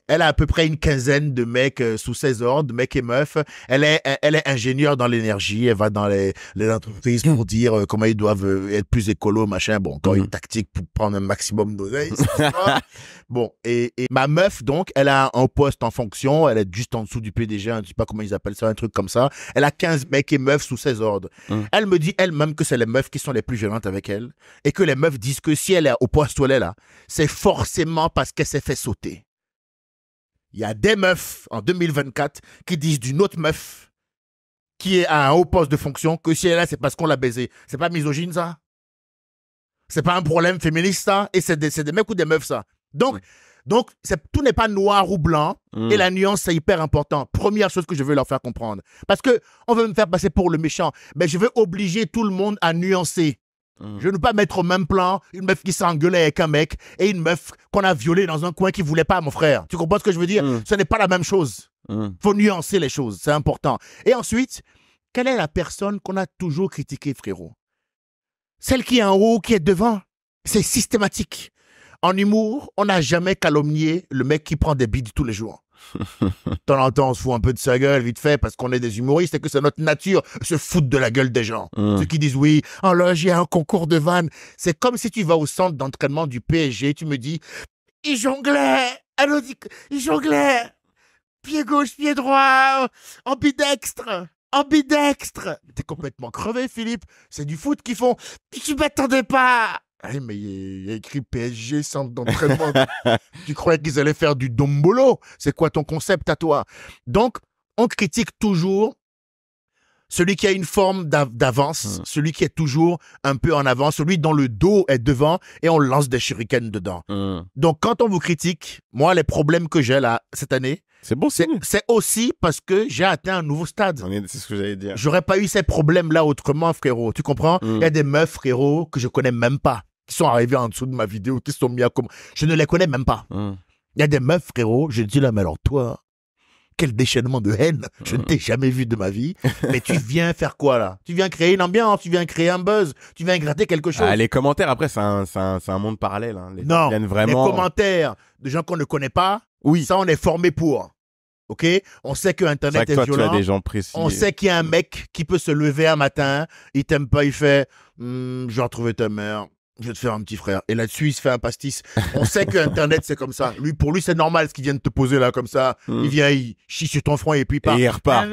une quinzaine de mecs sous ses ordres, mecs et meufs. Elle est ingénieure dans l'énergie. Elle va dans les entreprises pour dire comment ils doivent être plus écolo, machin. Bon, encore une tactique pour prendre un maximum d'oseille. Bon, et ma meuf, donc, elle a un poste en fonction. Elle est juste en dessous du PDG, je ne sais pas comment ils appellent ça, un truc comme ça. Elle a 15 mecs et meufs sous ses ordres. Elle me dit elle-même que c'est les meufs qui sont les plus gênantes avec elle. Et que les meufs disent que si elle est au poste où elle est là, c'est forcément parce qu'elle s'est fait sauter. Il y a des meufs en 2024 qui disent d'une autre meuf qui est à un haut poste de fonction que si elle est là, c'est parce qu'on l'a baisé. C'est pas misogyne, ça? C'est pas un problème féministe, ça? Et c'est des mecs ou des meufs, ça? Donc tout n'est pas noir ou blanc. Et la nuance, c'est hyper important. Première chose que je veux leur faire comprendre. Parce que on veut me faire passer pour le méchant. Mais je veux obliger tout le monde à nuancer. Je ne veux pas mettre au même plan une meuf qui s'engueulait avec un mec et une meuf qu'on a violée dans un coin qui voulait pas, mon frère. Tu comprends ce que je veux dire? Ce n'est pas la même chose. Faut nuancer les choses, c'est important. Et ensuite, quelle est la personne qu'on a toujours critiquée, frérot? Celle qui est en haut, qui est devant. C'est systématique. En humour, on n'a jamais calomnié le mec qui prend des bides tous les jours. De temps en temps, on se fout un peu de sa gueule, vite fait, parce qu'on est des humoristes et que c'est notre nature, se foutre de la gueule des gens. Ceux qui disent, oui, oh là, j'ai un concours de vannes. C'est comme si tu vas au centre d'entraînement du PSG, tu me dis, il jonglait, il jonglait, pied gauche, pied droit, ambidextre. T'es complètement crevé, Philippe. C'est du foot qu'ils font. Tu m'attendais pas. Ah, mais il y a écrit PSG, centre d'entraînement. Tu croyais qu'ils allaient faire du dombolo? C'est quoi ton concept à toi? Donc, on critique toujours celui qui a une forme d'avance, celui qui est toujours un peu en avant, celui dont le dos est devant et on lance des shurikens dedans. Donc, quand on vous critique, moi, les problèmes que j'ai là, cette année, c'est bon, c'est aussi parce que j'ai atteint un nouveau stade. C'est ce que j'allais dire. J'aurais pas eu ces problèmes-là autrement, frérot. Tu comprends? Il y a des meufs, frérot, que je connais même pas, qui sont arrivés en dessous de ma vidéo, qui se sont mis à je ne les connais même pas. Il y a des meufs, frérot, je dis là, mais alors toi, quel déchaînement de haine. Je ne t'ai jamais vu de ma vie. Mais tu viens faire quoi, là? Tu viens créer une ambiance, tu viens créer un buzz, tu viens gratter quelque chose. Les commentaires, après, c'est un monde parallèle. Hein. Non, vraiment... les commentaires de gens qu'on ne connaît pas, oui, ça, on est formé pour. OK? On sait que Internet est violent. Tu as des gens précis. On sait qu'il y a un mec qui peut se lever un matin, il t'aime pas, il fait je vais retrouver ta mère, je vais te faire un petit frère. Et là-dessus, il se fait un pastis. On sait que Internet, c'est comme ça. Pour lui, c'est normal ce qu'il vient de te poser là, comme ça. Il vient, il chie sur ton front et puis il part. Et il repart.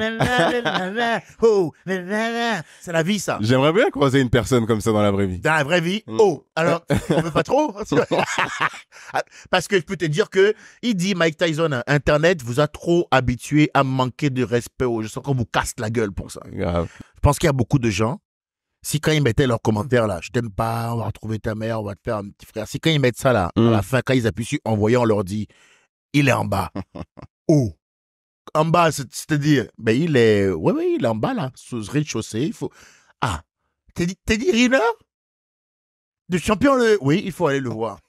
Oh, c'est la vie, ça. J'aimerais bien croiser une personne comme ça dans la vraie vie. Dans la vraie vie, oh. Alors, on veut pas trop. Parce que je peux te dire que, il dit, Mike Tyson, Internet vous a trop habitué à manquer de respect aux gens. Je sens qu'on vous casse la gueule pour ça. Grave. Je pense qu'il y a beaucoup de gens, si quand ils mettaient leurs commentaires là, je t'aime pas, on va retrouver ta mère, on va te faire un petit frère. Si quand ils mettent ça là, à la fin, quand ils appuient sur envoyer, on leur dit, il est en bas. Oh. En bas, c'est-à-dire, ben il est en bas là, sous le rez-de-chaussée, il faut... Ah, Teddy Riner? De champion, oui, il faut aller le voir.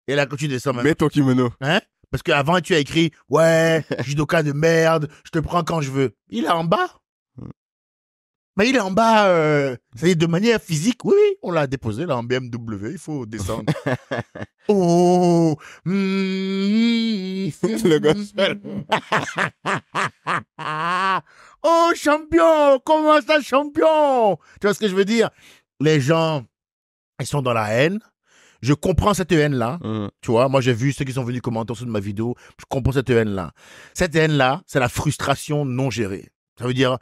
Et là, quand tu descends même. Mets ton kimono. Hein? Parce qu'avant, tu as écrit, ouais, judoka de merde, je te prends quand je veux. Il est en bas. Mais il est en bas, c'est-à-dire de manière physique, oui, on l'a déposé là en BMW, il faut descendre. Oh, Le gospel. Oh, champion, comment ça, champion? Tu vois ce que je veux dire? Les gens, ils sont dans la haine. Je comprends cette haine-là. Tu vois, moi, j'ai vu ceux qui sont venus commenter en dessous de ma vidéo. Je comprends cette haine-là. Cette haine-là, c'est la frustration non gérée. Ça veut dire,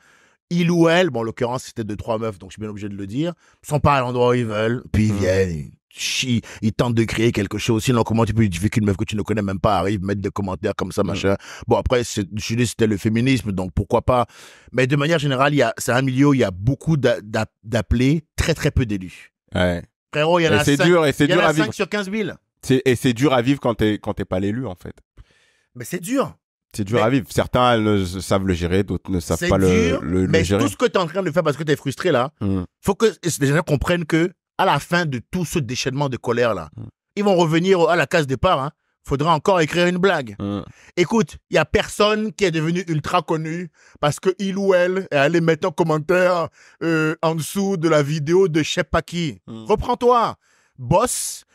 il ou elle, bon, en l'occurrence, c'était 2-3 meufs, donc je suis bien obligé de le dire, sont pas à l'endroit où ils veulent, puis ils viennent, ils chient, ils tentent de créer quelque chose. Sinon, comment tu peux justifier qu'une meuf que tu ne connais même pas arrive, mettre des commentaires comme ça, machin. Bon, après, je dis c'était le féminisme, donc pourquoi pas. Mais de manière générale, c'est un milieu où il y a beaucoup d'appelés, très très peu d'élus. Ouais. Frérot, il y en a 5, dur, et c'est dur à vivre. 5 sur 15 000. Et c'est dur à vivre quand t'es pas l'élu, en fait. Mais c'est dur. C'est dur à vivre. Certains savent le gérer, d'autres ne savent pas le mais gérer. tout ce que tu es en train de faire parce que tu es frustré là, faut que les gens comprennent que à la fin de tout ce déchaînement de colère là, ils vont revenir à la case départ. Hein. Faudra encore écrire une blague. Écoute, il y a personne qui est devenu ultra connu parce que il ou elle est allé mettre un commentaire en dessous de la vidéo de je sais pas qui. Reprends-toi. Boss.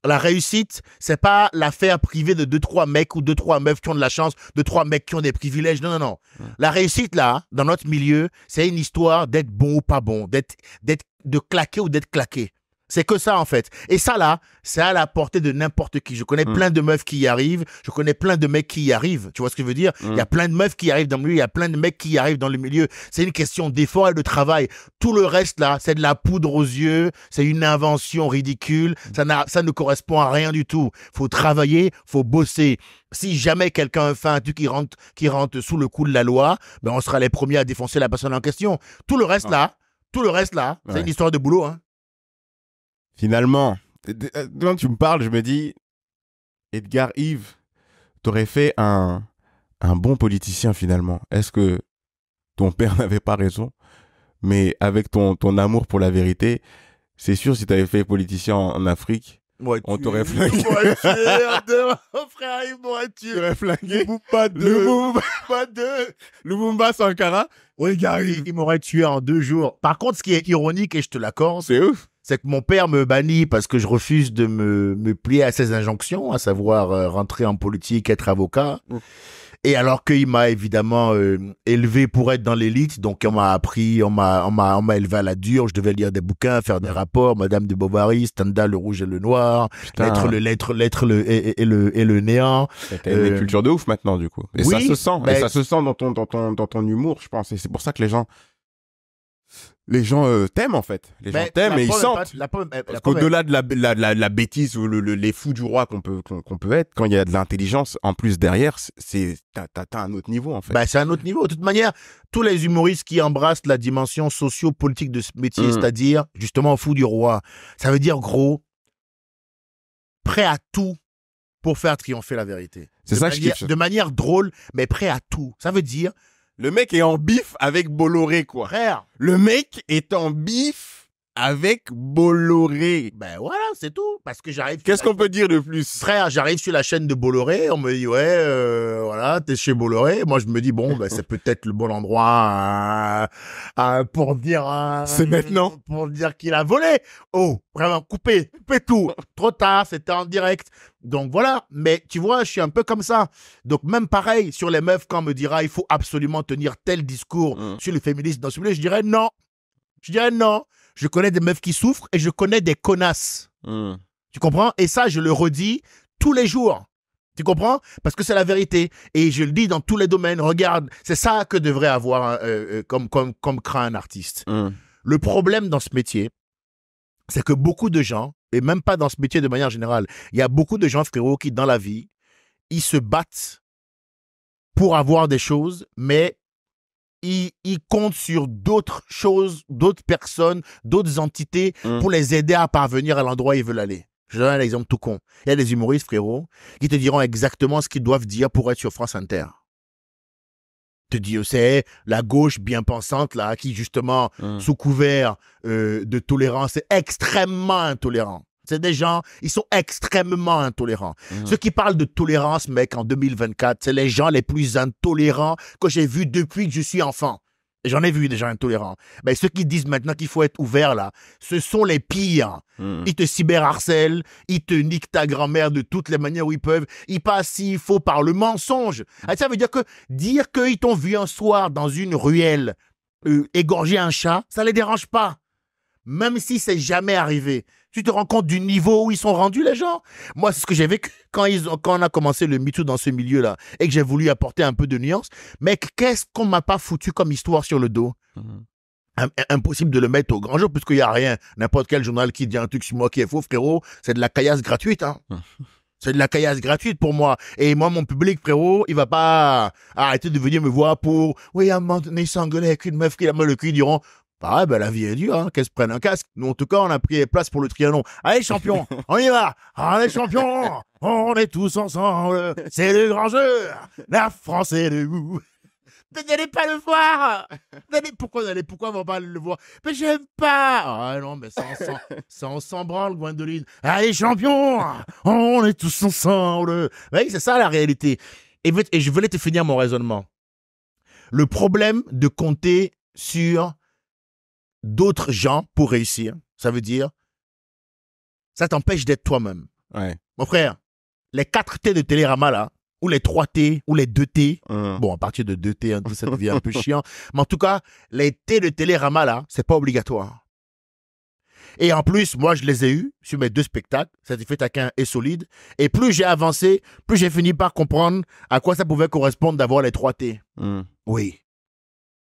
La réussite, c'est pas l'affaire privée de 2-3 mecs ou 2-3 meufs qui ont de la chance, 2-3 mecs qui ont des privilèges. Non, non, non. La réussite, là, dans notre milieu, c'est une histoire d'être bon ou pas bon, de claquer ou d'être claqué. C'est que ça, en fait. Et ça, là, c'est à la portée de n'importe qui. Je connais plein de meufs qui y arrivent. Je connais plein de mecs qui y arrivent. Tu vois ce que je veux dire? Il y a plein de meufs qui y arrivent dans le milieu. Il y a plein de mecs qui y arrivent dans le milieu. C'est une question d'effort et de travail. Tout le reste, là, c'est de la poudre aux yeux. C'est une invention ridicule. Ça ne correspond à rien du tout. Faut travailler, faut bosser. Si jamais quelqu'un fait un truc qui rentre sous le coup de la loi, ben, on sera les premiers à défoncer la personne en question. Tout le reste, là, c'est une histoire de boulot, hein. Finalement, quand tu me parles, je me dis, Edgar Yves, t'aurais fait un bon politicien finalement. Est-ce que ton père n'avait pas raison? Mais avec ton amour pour la vérité, c'est sûr, si t'avais fait politicien en Afrique, on t'aurait flingué. Frère, il m'aurait tué. T'aurais flingué. Lumumba Sankara. Oui, Gary, il m'aurait tué en 2 jours. Par contre, ce qui est ironique, et je te l'accorde, c'est ouf. C'est que mon père me bannit parce que je refuse de me plier à ses injonctions, à savoir rentrer en politique, être avocat. Et alors qu'il m'a évidemment élevé pour être dans l'élite, donc on m'a appris, on m'a élevé à la dure, je devais lire des bouquins, faire des rapports, Madame de Bovary, Stendhal, le rouge et le noir, l'être et le néant. T'as une culture de ouf maintenant du coup. Et oui, ça se sent, et ça se sent dans ton humour, je pense. Et c'est pour ça que les gens t'aiment en fait. Les gens t'aiment et ils sentent. Parce qu'au-delà de la bêtise ou les fous du roi qu'on peut être, quand il y a de l'intelligence en plus derrière, t'as un autre niveau en fait. C'est un autre niveau. De toute manière, tous les humoristes qui embrassent la dimension socio-politique de ce métier, c'est-à-dire justement fou du roi, ça veut dire gros, prêt à tout pour faire triompher la vérité. C'est ça que je kiffe. De manière drôle, mais prêt à tout. Ça veut dire le mec est en bif avec Bolloré, quoi. Frère. Le mec est en bif avec Bolloré. Ben voilà, c'est tout. Parce que j'arrive. Qu'est-ce qu'on peut dire de plus? Frère, j'arrive sur la chaîne de Bolloré. On me dit, voilà, t'es chez Bolloré. Moi, je me dis, bon, c'est peut-être le bon endroit pour dire. C'est maintenant. Pour dire qu'il a volé. Oh, vraiment, coupez tout. Trop tard, c'était en direct. Donc voilà, mais tu vois, je suis un peu comme ça. Donc même pareil, sur les meufs, quand on me dira il faut absolument tenir tel discours sur le féminisme dans ce milieu, je dirais non. Je connais des meufs qui souffrent et je connais des connasses. Tu comprends? Et ça, je le redis tous les jours. Tu comprends? Parce que c'est la vérité. Et je le dis dans tous les domaines. Regarde, c'est ça que devrait avoir comme craint un artiste. Le problème dans ce métier, c'est que beaucoup de gens, et même pas dans ce métier de manière générale, il y a beaucoup de gens, frérot, qui dans la vie, ils se battent pour avoir des choses, mais ils comptent sur d'autres choses, d'autres personnes, d'autres entités pour les aider à parvenir à l'endroit où ils veulent aller. Je donne un exemple tout con. Il y a des humoristes, frérot, qui te diront exactement ce qu'ils doivent dire pour être sur France Inter. Te dis, c'est la gauche bien pensante, là, qui justement, sous couvert de tolérance, est extrêmement intolérant. C'est des gens, ils sont extrêmement intolérants. Ceux qui parlent de tolérance, mec, en 2024, c'est les gens les plus intolérants que j'ai vus depuis que je suis enfant. Et j'en ai vu des gens intolérants. Mais ceux qui disent maintenant qu'il faut être ouvert, là, ce sont les pires. Ils te cyberharcèlent, ils te niquent ta grand-mère de toutes les manières où ils peuvent. Ils passent, s'il faut, par le mensonge. Ça veut dire que dire qu'ils t'ont vu un soir dans une ruelle égorger un chat, ça les dérange pas. Même si c'est jamais arrivé. Tu te rends compte du niveau où ils sont rendus, les gens? Moi, c'est ce que j'ai vécu quand on a commencé le MeToo dans ce milieu-là et que j'ai voulu apporter un peu de nuance. Mec, qu'est-ce qu'on m'a pas foutu comme histoire sur le dos? Impossible de le mettre au grand jour puisqu'il n'y a rien. N'importe quel journal qui dit un truc sur moi qui est faux, frérot, c'est de la caillasse gratuite, hein. C'est de la caillasse gratuite pour moi. Et moi, mon public, frérot, il va pas arrêter de venir me voir pour, oui, à un moment donné, il s'engueulait avec une meuf qui a mal le cul, ils diront, Pareil, ben, la vie est dure, hein, qu'elle se prenne un casque. Nous, en tout cas, on a pris place pour le Trianon. Allez, champion, on y va. Allez, champion, on est tous ensemble. C'est le grand jeu. La France est debout. Mais n'allez pas le voir. Pourquoi on va pas le voir? Mais j'aime pas. Ah non, mais ça on s'en branle, Gwendoline. Allez, champion, on est tous ensemble. Oui, c'est ça la réalité. Et je voulais te finir mon raisonnement. Le problème de compter sur d'autres gens pour réussir, ça veut dire, ça t'empêche d'être toi-même. Ouais. Mon frère, les 4 T de Télérama, là, ou les 3 T, ou les 2 T, bon, à partir de 2 T, hein, tout ça devient un peu chiant, mais en tout cas, les T de Télérama, là, c'est pas obligatoire. Et en plus, moi, je les ai eus sur mes 2 spectacles, Certifié Taquin et Solide, et plus j'ai avancé, plus j'ai fini par comprendre à quoi ça pouvait correspondre d'avoir les 3 T. Oui.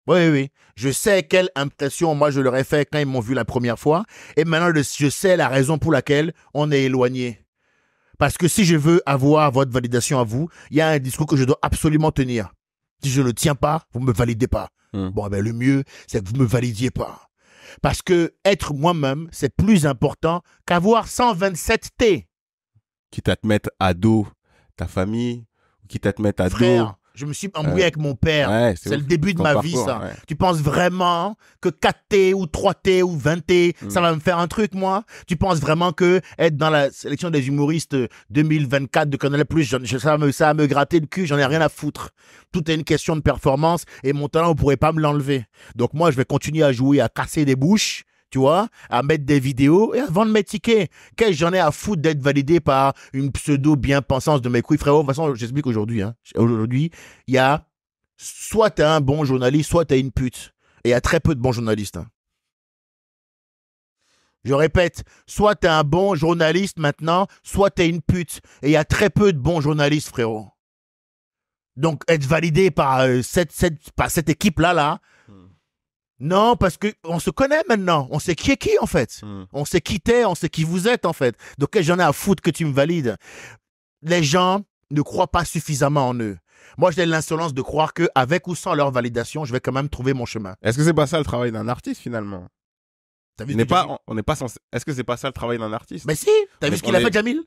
Oui. Je sais quelle impression moi je leur ai fait quand ils m'ont vu la première fois. Et maintenant, je sais la raison pour laquelle on est éloigné. Parce que si je veux avoir votre validation à vous, il y a un discours que je dois absolument tenir. Si je ne le tiens pas, vous ne me validez pas. Bon, ben, le mieux, c'est que vous ne me validiez pas. Parce que être moi-même, c'est plus important qu'avoir 127 T. Quitte à te mettre à dos ta famille, quitte à te mettre à dos... Je me suis embrouillé avec mon père. Ouais, c'est le début de ma vie, ça. Ouais. Tu penses vraiment que 4T ou 3T ou 20T, ça va me faire un truc, moi? Tu penses vraiment que être dans la sélection des humoristes 2024 de Canal+, ça va me gratter le cul, j'en ai rien à foutre. Tout est une question de performance et mon talent, vous ne pourrez pas me l'enlever. Donc moi, je vais continuer à jouer, à casser des bouches, tu vois, à mettre des vidéos et à vendre mes tickets. Qu'est-ce que j'en ai à foutre d'être validé par une pseudo-bien-pensance de mes couilles, frérot? De toute façon, j'explique aujourd'hui. Hein. Aujourd'hui, il y a soit t'es un bon journaliste, soit t'es une pute. Et il y a très peu de bons journalistes. Hein. Je répète, soit t'es un bon journaliste maintenant, soit t'es une pute. Et il y a très peu de bons journalistes, frérot. Donc, être validé par cette équipe-là, non, parce qu'on se connaît maintenant. On sait qui est qui, en fait. On sait qui t'es, on sait qui vous êtes, en fait. Donc, j'en ai à foutre que tu me valides. Les gens ne croient pas suffisamment en eux. Moi, j'ai l'insolence de croire qu'avec ou sans leur validation, je vais quand même trouver mon chemin. Est-ce que c'est pas ça le travail d'un artiste, finalement? On n'est pas censé... Est-ce que c'est pas ça le travail d'un artiste? Mais si. T'as vu ce qu'il a fait, Jamil?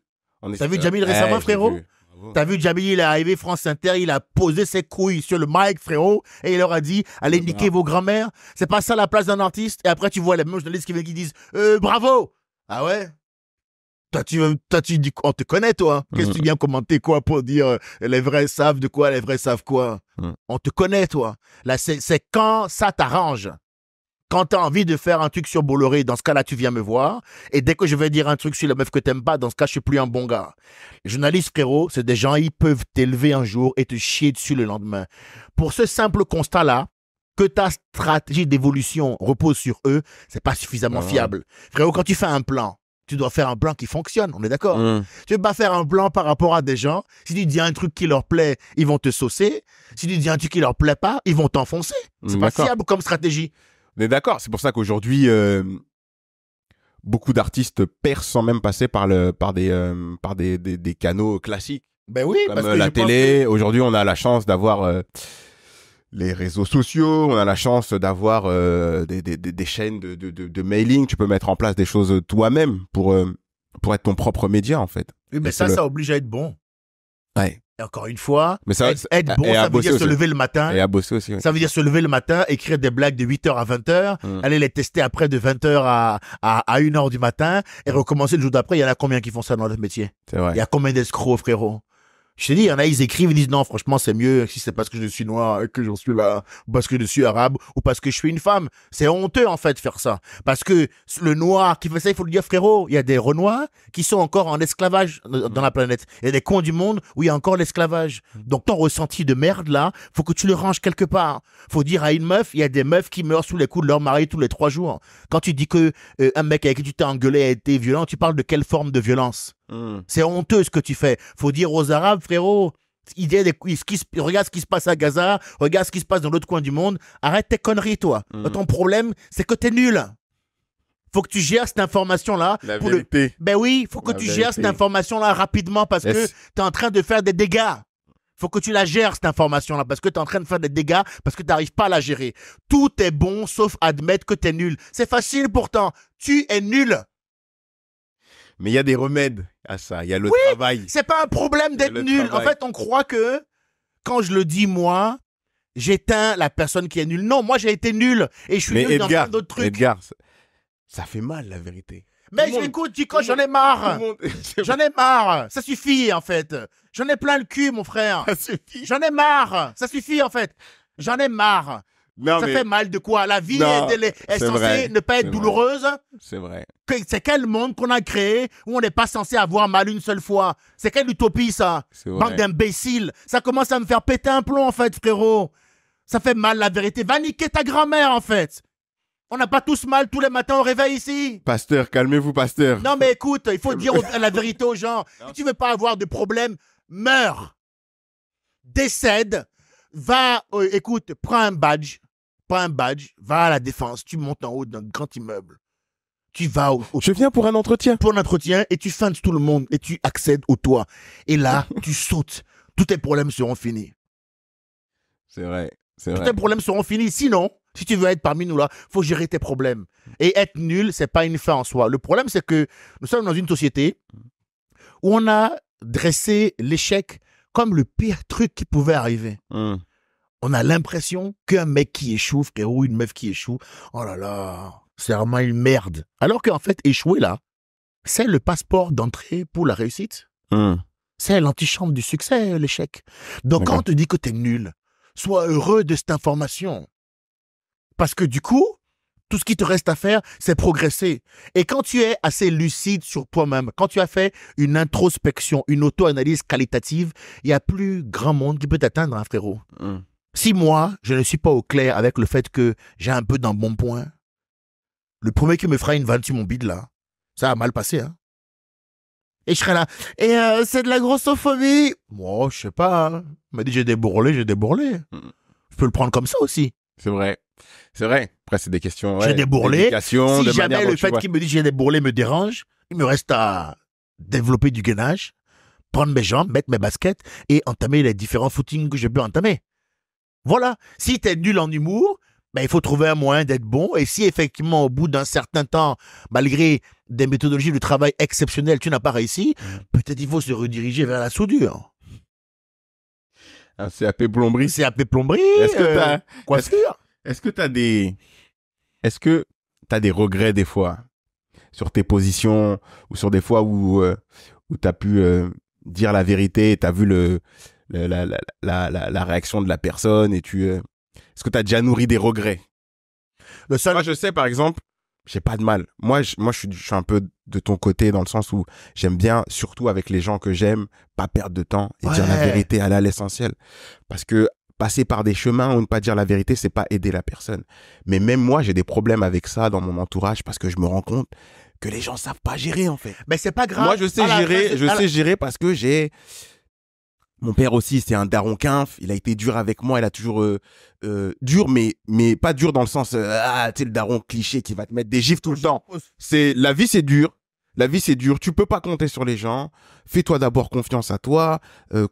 T'as vu Jamil récemment, frérot? T'as vu Jamil, il est arrivé France Inter, il a posé ses couilles sur le mic, frérot, et il leur a dit, allez niquer vos grands-mères. C'est pas ça la place d'un artiste. Et après, tu vois les mêmes journalistes qui disent, bravo. Ah ouais? Toi, tu dis, on te connaît, toi. Qu'est-ce que tu viens commenter, quoi, pour dire, les vrais savent de quoi, les vrais savent quoi? On te connaît, toi. Là, c'est quand ça t'arrange. Quand tu as envie de faire un truc sur Bolloré, dans ce cas-là, tu viens me voir. Et dès que je vais dire un truc sur la meuf que t'aimes pas, dans ce cas, je suis plus un bon gars. Les journalistes, frérot, c'est des gens, ils peuvent t'élever un jour et te chier dessus le lendemain. Pour ce simple constat-là, que ta stratégie d'évolution repose sur eux, c'est pas suffisamment fiable. Frérot, quand tu fais un plan, tu dois faire un plan qui fonctionne, on est d'accord? Tu veux pas faire un plan par rapport à des gens. Si tu dis un truc qui leur plaît, ils vont te saucer. Si tu dis un truc qui leur plaît pas, ils vont t'enfoncer. C'est pas fiable comme stratégie. On est d'accord, c'est pour ça qu'aujourd'hui, beaucoup d'artistes percent sans même passer par des canaux classiques. Ben oui, comme la télé. Aujourd'hui, on a la chance d'avoir les réseaux sociaux, on a la chance d'avoir des chaînes de mailing. Tu peux mettre en place des choses toi-même pour être ton propre média, en fait. Oui, mais ça oblige à être bon. Ouais. Et encore une fois, mais ça, être bon, ça veut dire se lever le matin. Et à bosser aussi. Oui. Ça veut dire se lever le matin, écrire des blagues de 8h à 20h, aller les tester après de 20h à 1h du matin et recommencer le jour d'après. Il y en a combien qui font ça dans notre métier? C'est vrai. Il y a combien d'escrocs, frérot? Je te dis, il y en a, ils écrivent, ils disent non, franchement, c'est mieux si c'est parce que je suis noir et que j'en suis là, ou parce que je suis arabe, ou parce que je suis une femme. C'est honteux, en fait, de faire ça. Parce que le noir qui fait ça, il faut le dire, frérot, il y a des renois qui sont encore en esclavage dans la planète. Il y a des coins du monde où il y a encore l'esclavage. Donc, ton ressenti de merde, là, faut que tu le ranges quelque part. Faut dire à une meuf, il y a des meufs qui meurent sous les coups de leur mari tous les 3 jours. Quand tu dis que un mec avec qui tu t'es engueulé a été violent, tu parles de quelle forme de violence? C'est honteux ce que tu fais. Faut dire aux Arabes, frérot, regarde ce qui se passe à Gaza, regarde ce qui se passe dans l'autre coin du monde. Arrête tes conneries, toi. Ton problème, c'est que t'es nul. Faut que tu gères cette information-là. La vérité. Ben oui, faut que tu gères cette information-là rapidement parce que t'es en train de faire des dégâts. Faut que tu la gères, cette information-là, parce que tu es en train de faire des dégâts, parce que tu n'arrives pas à la gérer. Tout est bon, sauf admettre que tu es nul. C'est facile pourtant. Tu es nul. Mais il y a des remèdes à ça. Il y a le travail. C'est pas un problème d'être nul. En fait, on croit que quand je le dis moi, j'éteins la personne qui est nulle. Non, moi j'ai été nul et je suis nul dans plein d'autres trucs. Edgar, ça fait mal la vérité. Mais écoute, Chico, j'en ai marre. J'en ai marre. Ça suffit en fait. J'en ai plein le cul, mon frère. Ça suffit. J'en ai marre. Ça suffit en fait. J'en ai marre. Non, ça fait mal de quoi? La vie est censée ne pas être douloureuse. C'est vrai. C'est quel monde qu'on a créé où on n'est pas censé avoir mal une seule fois? C'est quelle utopie ça? Bande d'imbéciles. Ça commence à me faire péter un plomb en fait, frérot. Ça fait mal la vérité. Va niquer ta grand-mère en fait. On n'a pas tous mal tous les matins au réveil ici. Pasteur, calmez-vous, pasteur. Non mais écoute, il faut dire la vérité aux gens. Si tu veux pas avoir de problème, meurs. Décède. Va, écoute, prends un badge, va à la Défense, tu montes en haut d'un grand immeuble. Tu vas Je viens pour un entretien. Pour un entretien et tu feintes tout le monde et tu accèdes au toit. Et là, tu sautes. Tous tes problèmes seront finis. C'est vrai. Tous tes problèmes seront finis. Sinon, si tu veux être parmi nous là, faut gérer tes problèmes. Et être nul, c'est pas une fin en soi. Le problème, c'est que nous sommes dans une société où on a dressé l'échec comme le pire truc qui pouvait arriver. On a l'impression qu'un mec qui échoue, frérot, une meuf qui échoue, oh là là, c'est vraiment une merde. Alors qu'en fait, échouer là, c'est le passeport d'entrée pour la réussite. C'est l'antichambre du succès, l'échec. Donc quand on te dit que t'es nul, sois heureux de cette information. Parce que du coup, tout ce qui te reste à faire, c'est progresser. Et quand tu es assez lucide sur toi-même, quand tu as fait une introspection, une auto-analyse qualitative, il n'y a plus grand monde qui peut t'atteindre, hein, frérot. Si moi, je ne suis pas au clair avec le fait que j'ai un peu d'embonpoint, le premier qui me fera une vanne sur mon bide, là, ça a mal passé, hein. Et je serai là. Et c'est de la grossophobie. Moi, je sais pas. Hein. Il m'a dit j'ai débourré. Je peux le prendre comme ça aussi. C'est vrai. C'est vrai. Après, c'est des questions. J'ai débourré. Si jamais le fait qu'il me dit j'ai débourré me dérange, il me reste à développer du gainage, prendre mes jambes, mettre mes baskets et entamer les différents footings que je peux entamer. Voilà. Si tu es nul en humour, ben, il faut trouver un moyen d'être bon. Et si effectivement, au bout d'un certain temps, malgré des méthodologies de travail exceptionnelles, tu n'as pas réussi, peut-être il faut se rediriger vers la soudure. Un CAP plomberie. CAP plomberie. Est-ce que t'as coiffure. Est-ce que t'as des regrets des fois sur tes positions ou sur des fois où t'as pu dire la vérité et t'as vu la réaction de la personne et est-ce que t'as déjà nourri des regrets? Moi, je sais, par exemple, j'ai pas de mal. Moi, je suis un peu de ton côté dans le sens où j'aime bien, surtout avec les gens que j'aime, pas perdre de temps et dire la vérité, aller à l'essentiel. Parce que passer par des chemins ou ne pas dire la vérité, c'est pas aider la personne. Mais même moi, j'ai des problèmes avec ça dans mon entourage parce que je me rends compte que les gens savent pas gérer, en fait. Mais c'est pas grave. Moi, je sais gérer parce que mon père aussi, c'est un daron quinf. Il a été dur avec moi. Il a toujours dur, mais pas dur dans le sens tu sais, le daron cliché qui va te mettre des gifs tout le temps. La vie, c'est dur. La vie, c'est dur. Tu peux pas compter sur les gens. Fais-toi d'abord confiance à toi.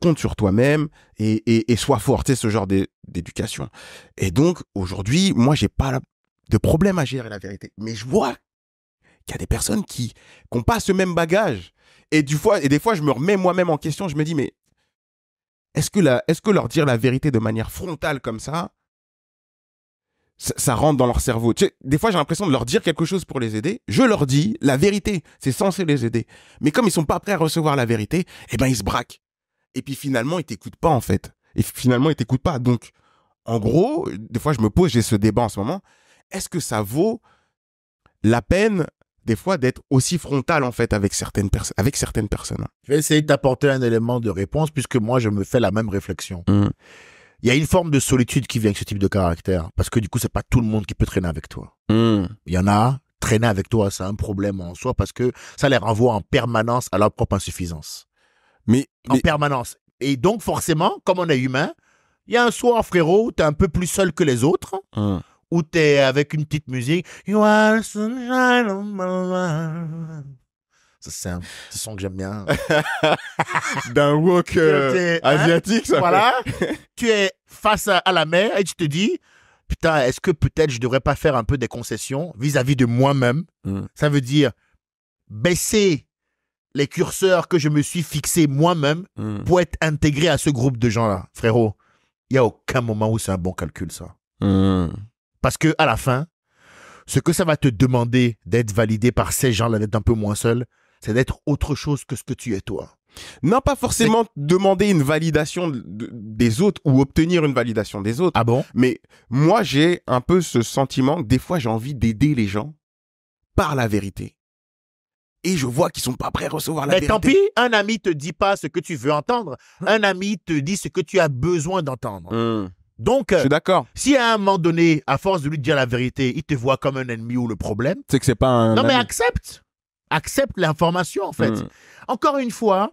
Compte sur toi-même et sois fort. Tu sais, ce genre d'éducation. Et donc, aujourd'hui, moi, j'ai pas de problème à gérer la vérité. Mais je vois qu'il y a des personnes qui n'ont pas ce même bagage. Et des fois, je me remets moi-même en question. Je me dis, mais est-ce que leur dire la vérité de manière frontale comme ça rentre dans leur cerveau? Tu sais, des fois, j'ai l'impression de leur dire quelque chose pour les aider. Je leur dis la vérité. C'est censé les aider. Mais comme ils sont pas prêts à recevoir la vérité, eh ben, ils se braquent. Et puis finalement, ils t'écoutent pas, en fait. Donc, en gros, des fois, j'ai ce débat en ce moment. Est-ce que ça vaut la peine des fois d'être aussi frontal en fait avec certaines personnes. Je vais essayer d'apporter un élément de réponse puisque moi je me fais la même réflexion. Il y a une forme de solitude qui vient avec ce type de caractère parce que du coup c'est pas tout le monde qui peut traîner avec toi. Il y en a, traîner avec toi c'est un problème en soi parce que ça les renvoie en permanence à leur propre insuffisance. En permanence. Et donc forcément, comme on est humain, il y a un soir frérot où t'es un peu plus seul que les autres. Où t'es avec une petite musique. You are the sunshine of my life. Ça, c'est un petit son que j'aime bien. D'un wok asiatique, ça. Voilà. Tu es face à la mer et tu te dis, putain, est-ce que peut-être je devrais pas faire un peu des concessions vis-à-vis de moi-même? Ça veut dire baisser les curseurs que je me suis fixés moi-même pour être intégré à ce groupe de gens-là. Frérot, il n'y a aucun moment où c'est un bon calcul, ça. Parce que à la fin, ce que ça va te demander d'être validé par ces gens-là, d'être un peu moins seul, c'est d'être autre chose que ce que tu es toi. Non, pas forcément demander une validation des autres ou obtenir une validation des autres. Ah bon? Mais moi, j'ai un peu ce sentiment que des fois, j'ai envie d'aider les gens par la vérité. Et je vois qu'ils sont pas prêts à recevoir la vérité. Mais tant pis, un ami te dit pas ce que tu veux entendre. Un ami te dit ce que tu as besoin d'entendre. Donc, je suis d'accord. Si à un moment donné, à force de lui dire la vérité, il te voit comme un ennemi ou le problème, c'est que c'est pas un... Non, mais accepte l'information, en fait. Encore une fois,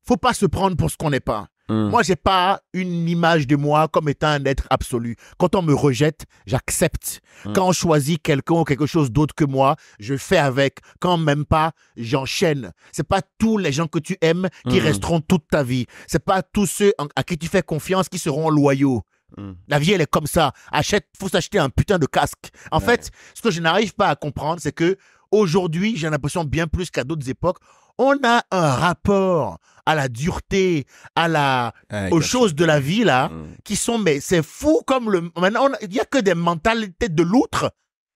faut pas se prendre pour ce qu'on n'est pas. Moi, j'ai pas une image de moi comme étant un être absolu. Quand on me rejette, j'accepte. Quand on choisit quelqu'un ou quelque chose d'autre que moi, je fais avec. Quand on m'aime pas, j'enchaîne. C'est pas tous les gens que tu aimes qui resteront toute ta vie. C'est pas tous ceux à qui tu fais confiance qui seront loyaux. La vie, elle est comme ça. Faut s'acheter un putain de casque. En fait, ce que je n'arrive pas à comprendre, c'est que aujourd'hui, j'ai l'impression bien plus qu'à d'autres époques, on a un rapport à la dureté, aux choses de la vie, là, qui sont, mais c'est fou comme maintenant, il n'y a que des mentalités de l'outre.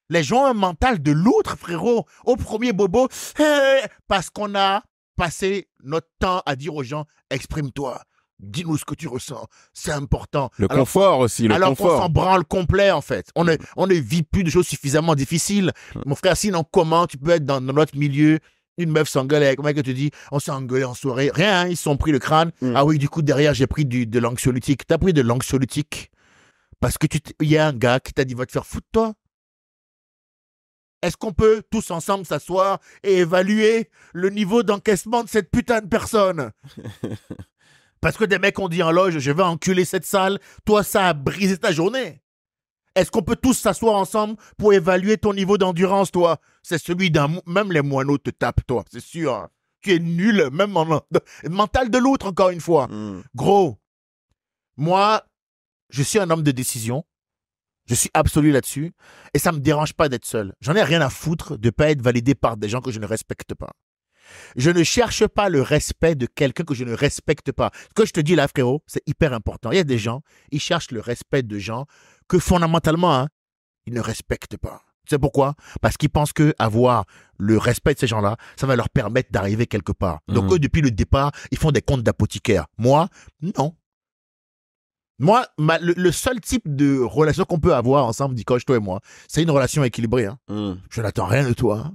Les gens ont un mental de l'outre, frérot. Au premier bobo, parce qu'on a passé notre temps à dire aux gens, exprime-toi. Dis-nous ce que tu ressens. C'est important. Le confort aussi, le confort. Alors qu'on s'en branle complet, en fait. On ne vit plus de choses suffisamment difficiles. Mon frère, sinon, comment tu peux être dans notre milieu, une meuf s'engueule avec un mec qui te dit, on s'est engueulé en soirée. Rien, hein, ils se sont pris le crâne. Ah oui, du coup, derrière, j'ai pris de l'anxiolytique. T'as pris de l'anxiolytique parce que il y a un gars qui t'a dit, va te faire foutre, toi. Est-ce qu'on peut tous ensemble s'asseoir et évaluer le niveau d'encaissement de cette putain de personne? Parce que des mecs ont dit en loge, je vais enculer cette salle. Toi, ça a brisé ta journée. Est-ce qu'on peut tous s'asseoir ensemble pour évaluer ton niveau d'endurance, toi? C'est celui même les moineaux te tapent, toi, c'est sûr. Tu es nul, même mental de l'autre, encore une fois. Gros, moi, je suis un homme de décision. Je suis absolu là-dessus. Et ça me dérange pas d'être seul. J'en ai rien à foutre de pas être validé par des gens que je ne respecte pas. Je ne cherche pas le respect de quelqu'un que je ne respecte pas. Ce que je te dis là, frérot, c'est hyper important. Il y a des gens, ils cherchent le respect de gens que fondamentalement, hein, ils ne respectent pas. Tu sais pourquoi? Parce qu'ils pensent qu'avoir le respect de ces gens-là, ça va leur permettre d'arriver quelque part. Donc eux, depuis le départ, ils font des comptes d'apothicaire. Moi, non. Moi, le seul type de relation qu'on peut avoir ensemble, Dikosh, toi et moi, c'est une relation équilibrée. Hein. Je n'attends rien de toi. Hein.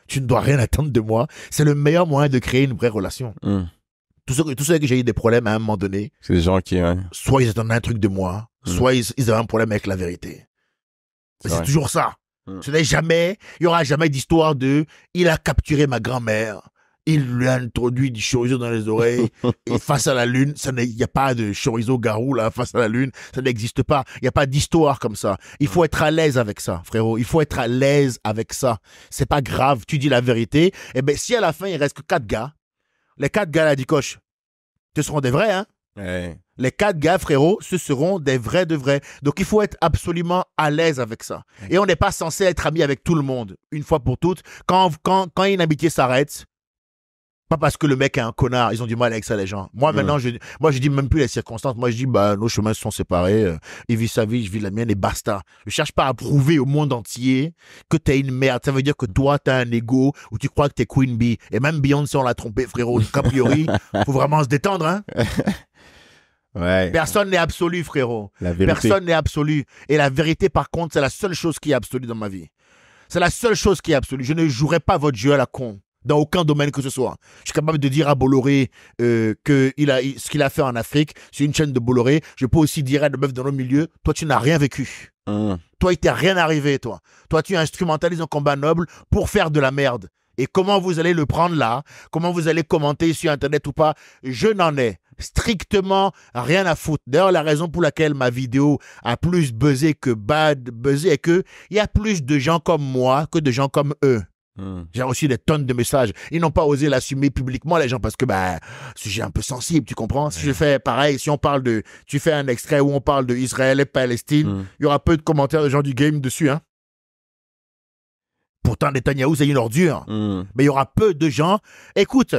Tu ne dois rien attendre de moi. C'est le meilleur moyen de créer une vraie relation. Tous ceux que j'ai eu des problèmes à un moment donné, c'est des gens qui... soit ils attendaient un truc de moi, soit ils avaient un problème avec la vérité. C'est toujours ça. Ce n'est jamais, il n'y aura jamais d'histoire de « il a capturé ma grand-mère, il lui a introduit du chorizo dans les oreilles et face à la lune, il n'y a pas de chorizo garou là, face à la lune, ça n'existe pas. Il n'y a pas d'histoire comme ça. Il faut être à l'aise avec ça, frérot. Il faut être à l'aise avec ça. C'est pas grave, tu dis la vérité. Eh bien, si à la fin, il reste que 4 gars, les 4 gars là, Dikosh, ce seront des vrais, hein? Ouais. Les 4 gars, frérot, ce seront des vrais de vrais. Donc, il faut être absolument à l'aise avec ça. Et on n'est pas censé être ami avec tout le monde, une fois pour toutes. Quand une amitié s'arrête, pas parce que le mec est un connard, ils ont du mal avec ça, les gens. Moi, maintenant, je dis même plus les circonstances. Moi, je dis, nos chemins se sont séparés. Il vit sa vie, je vis la mienne et basta. Je cherche pas à prouver au monde entier que t'es une merde. Ça veut dire que toi, t'as un ego où tu crois que t'es Queen Bee. Et même Beyoncé, on l'a trompé, frérot. Donc, a priori, faut vraiment se détendre, hein. Ouais. Personne n'est absolu, frérot. La vérité. Personne n'est absolu. Et la vérité, par contre, c'est la seule chose qui est absolue dans ma vie. C'est la seule chose qui est absolue. Je ne jouerai pas votre jeu à la con. Dans aucun domaine que ce soit. Je suis capable de dire à Bolloré ce qu'il a fait en Afrique sur une chaîne de Bolloré. Je peux aussi dire à des meufs dans nos milieux, toi, tu n'as rien vécu. Toi, il t'est rien arrivé, toi. Toi, tu instrumentalises un combat noble pour faire de la merde. Et comment vous allez le prendre là, comment vous allez commenter sur Internet ou pas, je n'en ai strictement rien à foutre. D'ailleurs, la raison pour laquelle ma vidéo a plus buzzé que bad buzzé est que il y a plus de gens comme moi que de gens comme eux. J'ai reçu des tonnes de messages. Ils n'ont pas osé l'assumer publiquement, les gens, parce que, sujet un peu sensible, tu comprends? Si je fais pareil, si on parle tu fais un extrait où on parle d'Israël et Palestine, il y aura peu de commentaires de gens du game dessus, hein. Pourtant, Netanyahou, c'est une ordure. Mais il y aura peu de gens. Écoute,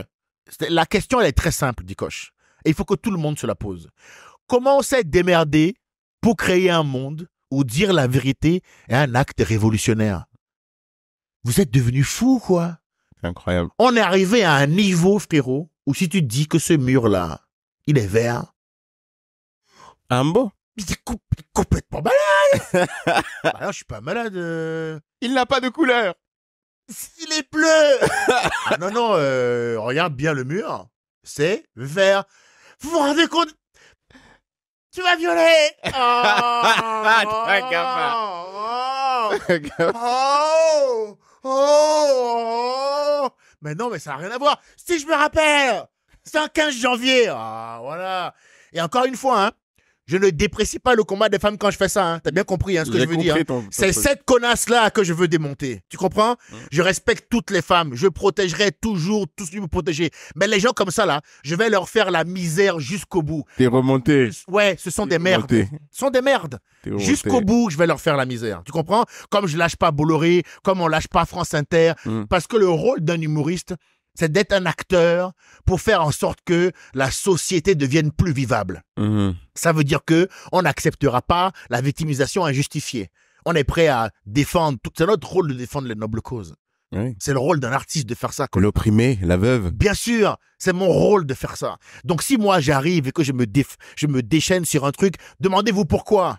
la question, elle est très simple, Dikosh. Et il faut que tout le monde se la pose. Comment on s'est démerdé pour créer un monde où dire la vérité est un acte révolutionnaire? Vous êtes devenus fous, quoi. C'est incroyable. On est arrivé à un niveau, frérot, où si tu dis que ce mur-là, il est vert. Ambo. Il est complètement malade. Non, je suis pas malade. Il n'a pas de couleur. Il est bleu. Ah non, regarde bien le mur. C'est vert. Vous vous rendez compte? Tu vas violer. Mais non, mais ça n'a rien à voir. Si je me rappelle, c'est un 15 janvier. Ah, voilà. Et encore une fois, hein, je ne déprécie pas le combat des femmes quand je fais ça. Hein. T'as bien compris ce que je veux dire. C'est cette connasse-là que je veux démonter. Tu comprends? Je respecte toutes les femmes. Je protégerai toujours tout ce qui me protéger. Mais les gens comme ça, là, je vais leur faire la misère jusqu'au bout. T'es remonté. Ouais, ce sont des merdes. Ce sont des merdes. Jusqu'au bout, je vais leur faire la misère. Tu comprends? Comme je lâche pas Bolloré, comme on lâche pas France Inter. Parce que le rôle d'un humoriste, c'est d'être un acteur pour faire en sorte que la société devienne plus vivable. Ça veut dire que on n'acceptera pas la victimisation injustifiée. On est prêt à défendre. C'est notre rôle de défendre les nobles causes. Oui. C'est le rôle d'un artiste de faire ça. L'opprimé, la veuve. Bien sûr, c'est mon rôle de faire ça. Donc si moi j'arrive et que je me déchaîne sur un truc, demandez-vous pourquoi.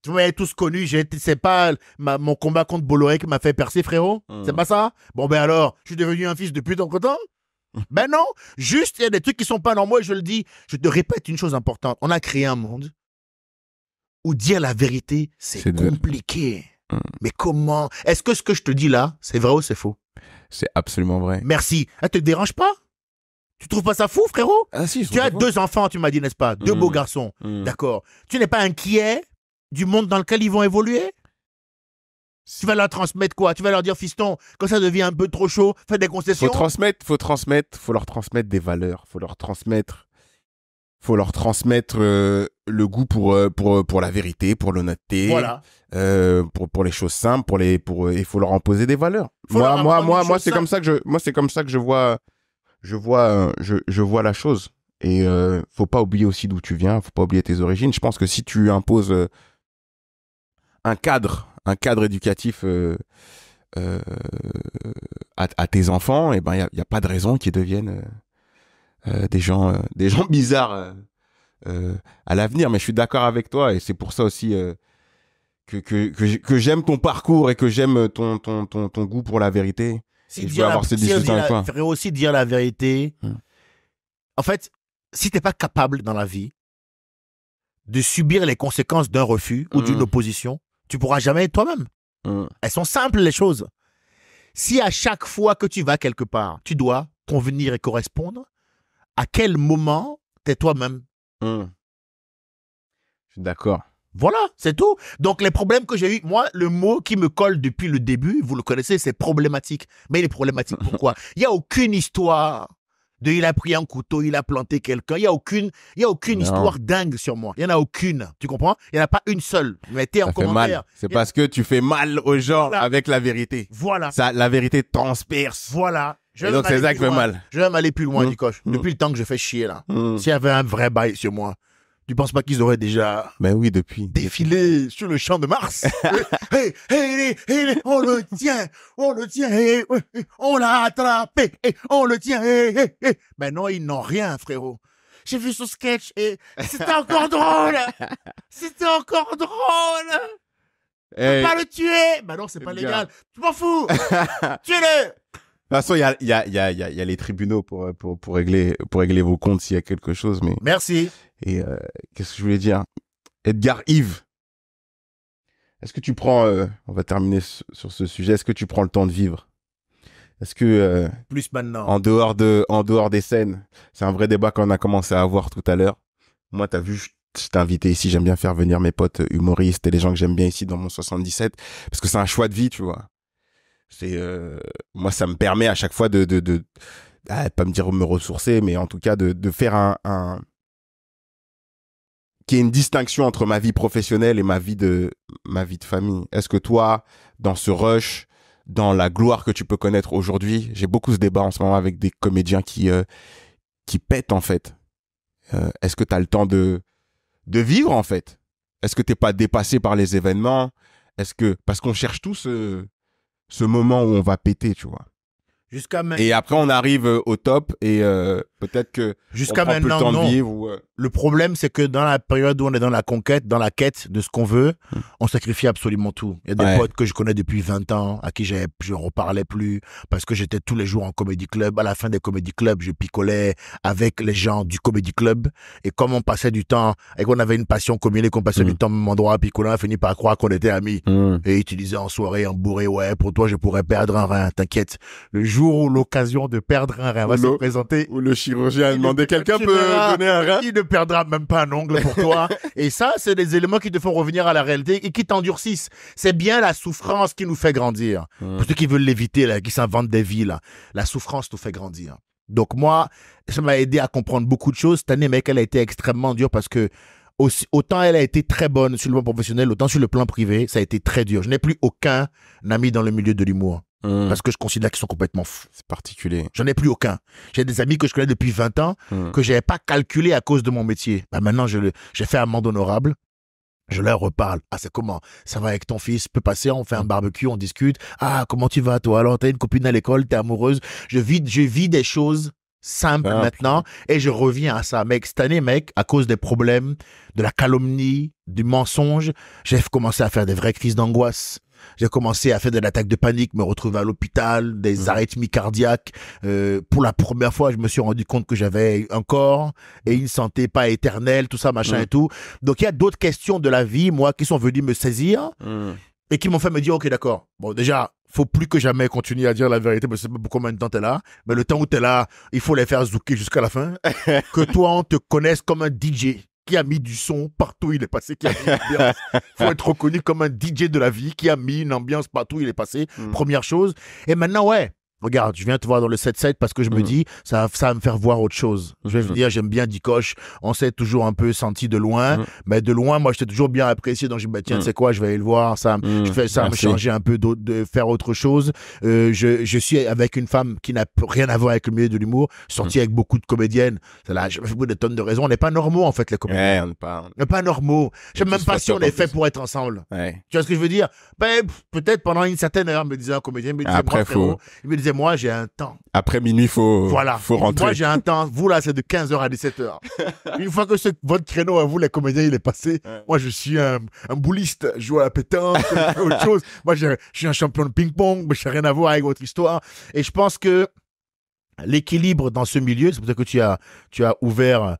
Vous m'avez tous connu, c'est pas mon combat contre Bolloré qui m'a fait percer, frérot. C'est pas ça? Bon, ben alors, je suis devenu un fils de pute entre-temps? Ben non, juste, il y a des trucs qui sont pas normaux et je le dis. Je te répète une chose importante. On a créé un monde où dire la vérité, c'est compliqué. Mais comment? Est-ce que ce que je te dis là, c'est vrai ou c'est faux? C'est absolument vrai. Merci. Ça te dérange pas? Tu trouves pas ça fou, frérot? Ah si, tu as 2 enfants, tu m'as dit, n'est-ce pas? 2 beaux garçons. D'accord. Tu n'es pas inquiet du monde dans lequel ils vont évoluer? Tu vas leur transmettre quoi? Tu vas leur dire, fiston, quand ça devient un peu trop chaud, fais des concessions? Faut leur transmettre des valeurs. Faut leur transmettre le goût pour la vérité, pour l'honnêteté. Voilà. Pour les choses simples, il faut leur imposer des valeurs. Moi, c'est comme ça que je vois la chose. Et faut pas oublier aussi d'où tu viens, faut pas oublier tes origines. Je pense que si tu imposes un cadre éducatif à tes enfants, et ben il y a pas de raison qu'ils deviennent des gens bizarres à l'avenir. Mais je suis d'accord avec toi et c'est pour ça aussi que j'aime ton parcours et que j'aime ton goût pour la vérité. Je veux avoir cette discussion avec toi. Il faudrait aussi dire la vérité. En fait, si t'es pas capable dans la vie de subir les conséquences d'un refus ou d'une opposition, tu pourras jamais être toi-même. Elles sont simples, les choses. Si à chaque fois que tu vas quelque part, tu dois convenir et correspondre, à quel moment t'es toi-même? Je suis d'accord. Voilà, c'est tout. Donc, les problèmes que j'ai eu, moi, le mot qui me colle depuis le début, vous le connaissez, c'est problématique. Mais il est problématique, pourquoi? Il n'y a aucune histoire de il a pris un couteau, il a planté quelqu'un. Il n'y a aucune histoire dingue sur moi. Il n'y en a aucune. Tu comprends? Il n'y en a pas une seule. Mettez en commentaire. C'est parce que tu fais mal aux gens avec la vérité. Voilà. La vérité transperce. Voilà. Et donc, c'est ça qui fait mal. Je vais m'aller plus loin, Dikosh. Depuis le temps que je fais chier, là. S'il y avait un vrai bail sur moi, tu penses pas qu'ils auraient déjà défilé sur le champ de Mars? On le tient, on l'a attrapé, on le tient. Ben non, ils n'ont rien, frérot. J'ai vu ce sketch et c'était encore drôle. C'était encore drôle. Tu peux pas le tuer. Ben non, c'est pas légal. Tu m'en fous. Tuez-le. De toute façon, il y a les tribunaux pour régler vos comptes s'il y a quelque chose. Mais... Merci. Et qu'est-ce que je voulais dire? Edgar Yves, est-ce que tu prends, on va terminer sur ce sujet, est-ce que tu prends le temps de vivre? Est-ce que plus maintenant, en dehors des scènes, c'est un vrai débat qu'on a commencé à avoir tout à l'heure. Moi, t'as vu, je t'ai invité ici, j'aime bien faire venir mes potes humoristes et les gens que j'aime bien ici dans mon 77, parce que c'est un choix de vie, tu vois. Moi, ça me permet à chaque fois pas me dire me ressourcer, mais en tout cas de faire qu'il y ait une distinction entre ma vie professionnelle et ma vie de famille. Est-ce que toi, dans ce rush, dans la gloire que tu peux connaître aujourd'hui, j'ai beaucoup ce débat en ce moment avec des comédiens qui pètent en fait. Est-ce que tu as le temps de vivre en fait? Est-ce que t'es pas dépassé par les événements? Parce qu'on cherche tous ce moment où on va péter, tu vois. Et après, on arrive au top et peut-être que jusqu'à on prend maintenant, peu le temps non. de vivre. Le problème, c'est que dans la période où on est dans la conquête, dans la quête de ce qu'on veut, on sacrifie absolument tout. Il y a des potes que je connais depuis 20 ans, à qui je ne reparlais plus, parce que j'étais tous les jours en comédie club. À la fin des comédie clubs, je picolais avec les gens du comédie club. Et comme on passait du temps, et qu'on avait une passion commune, et qu'on passait du temps au même endroit, puis qu'on a fini par croire qu'on était amis. Et il te disait en soirée, en bourré, ouais, pour toi, je pourrais perdre un rein, t'inquiète. Le jour où l'occasion de perdre un rein va se présenter. Où le chirurgien a demandé, quelqu'un peut donner un rein? Il ne perdra même pas un ongle pour toi. Et ça, c'est des éléments qui te font revenir à la réalité et qui t'endurcissent. C'est bien la souffrance qui nous fait grandir. Pour ceux qui veulent l'éviter, là, qui s'inventent des vies, là, la souffrance nous fait grandir. Donc moi, ça m'a aidé à comprendre beaucoup de choses. Cette année, mec, elle a été extrêmement dure parce que autant elle a été très bonne sur le plan professionnel, autant sur le plan privé, ça a été très dur. Je n'ai plus aucun ami dans le milieu de l'humour. Parce que je considère qu'ils sont complètement fous. C'est particulier. J'en ai plus aucun. J'ai des amis que je connais depuis 20 ans que je n'avais pas calculé à cause de mon métier. Bah maintenant, j'ai fait amende honorable. Je leur reparle. Ah, c'est comment? Ça va avec ton fils? Peut passer, on fait un barbecue, on discute. Ah, comment tu vas, toi? Alors, t'as une copine à l'école, t'es amoureuse. Je vis des choses simples maintenant et je reviens à ça. Mec, cette année, mec, à cause des problèmes, de la calomnie, du mensonge, j'ai commencé à faire des vraies crises d'angoisse. J'ai commencé à faire de l'attaque de panique, me retrouver à l'hôpital, des arythmies cardiaques. Pour la première fois, je me suis rendu compte que j'avais un corps et une santé pas éternelle, tout ça, machin et tout. Donc, il y a d'autres questions de la vie, moi, qui sont venues me saisir et qui m'ont fait me dire, ok, d'accord. Bon, déjà, faut plus que jamais continuer à dire la vérité, parce que je sais pas pour combien de temps t'es là. Mais le temps où t'es là, il faut les faire zouker jusqu'à la fin. Que toi, on te connaisse comme un DJ qui a mis du son partout où il est passé, qui a mis une ambiance. Faut être reconnu comme un DJ de la vie, qui a mis une ambiance partout où il est passé. Première chose. Et maintenant, ouais. Regarde, je viens te voir dans le 7-7 parce que je me dis, ça va me faire voir autre chose. Je vais venir, j'aime bien Dikosh. On s'est toujours un peu senti de loin. Mais de loin, moi, je t'ai toujours bien apprécié. Donc, je me dis, tiens, tu sais quoi, je vais aller le voir. Ça me changer un peu de faire autre chose. Je suis avec une femme qui n'a rien à voir avec le milieu de l'humour. Sorti avec beaucoup de comédiennes. Là, j'ai fait des tonnes de raisons. On n'est pas normaux, en fait, les comédiens. Ouais, on n'est pas normaux. Je sais même pas si on est fait pour être ensemble. Ouais. Tu vois ce que je veux dire? Ben, peut-être pendant une certaine heure, me disait un comédien, il me disait, après, il me disait, moi, j'ai un temps. Après minuit, faut rentrer. Moi, j'ai un temps. Vous, là, c'est de 15h à 17h. Une fois que votre créneau à vous, les comédiens, il est passé, moi, je suis un bouliste. Je joue à la pétanque, je fais autre chose. Moi, je suis un champion de ping-pong, mais je n'ai rien à voir avec votre histoire. Et je pense que l'équilibre dans ce milieu, c'est pour ça que tu as ouvert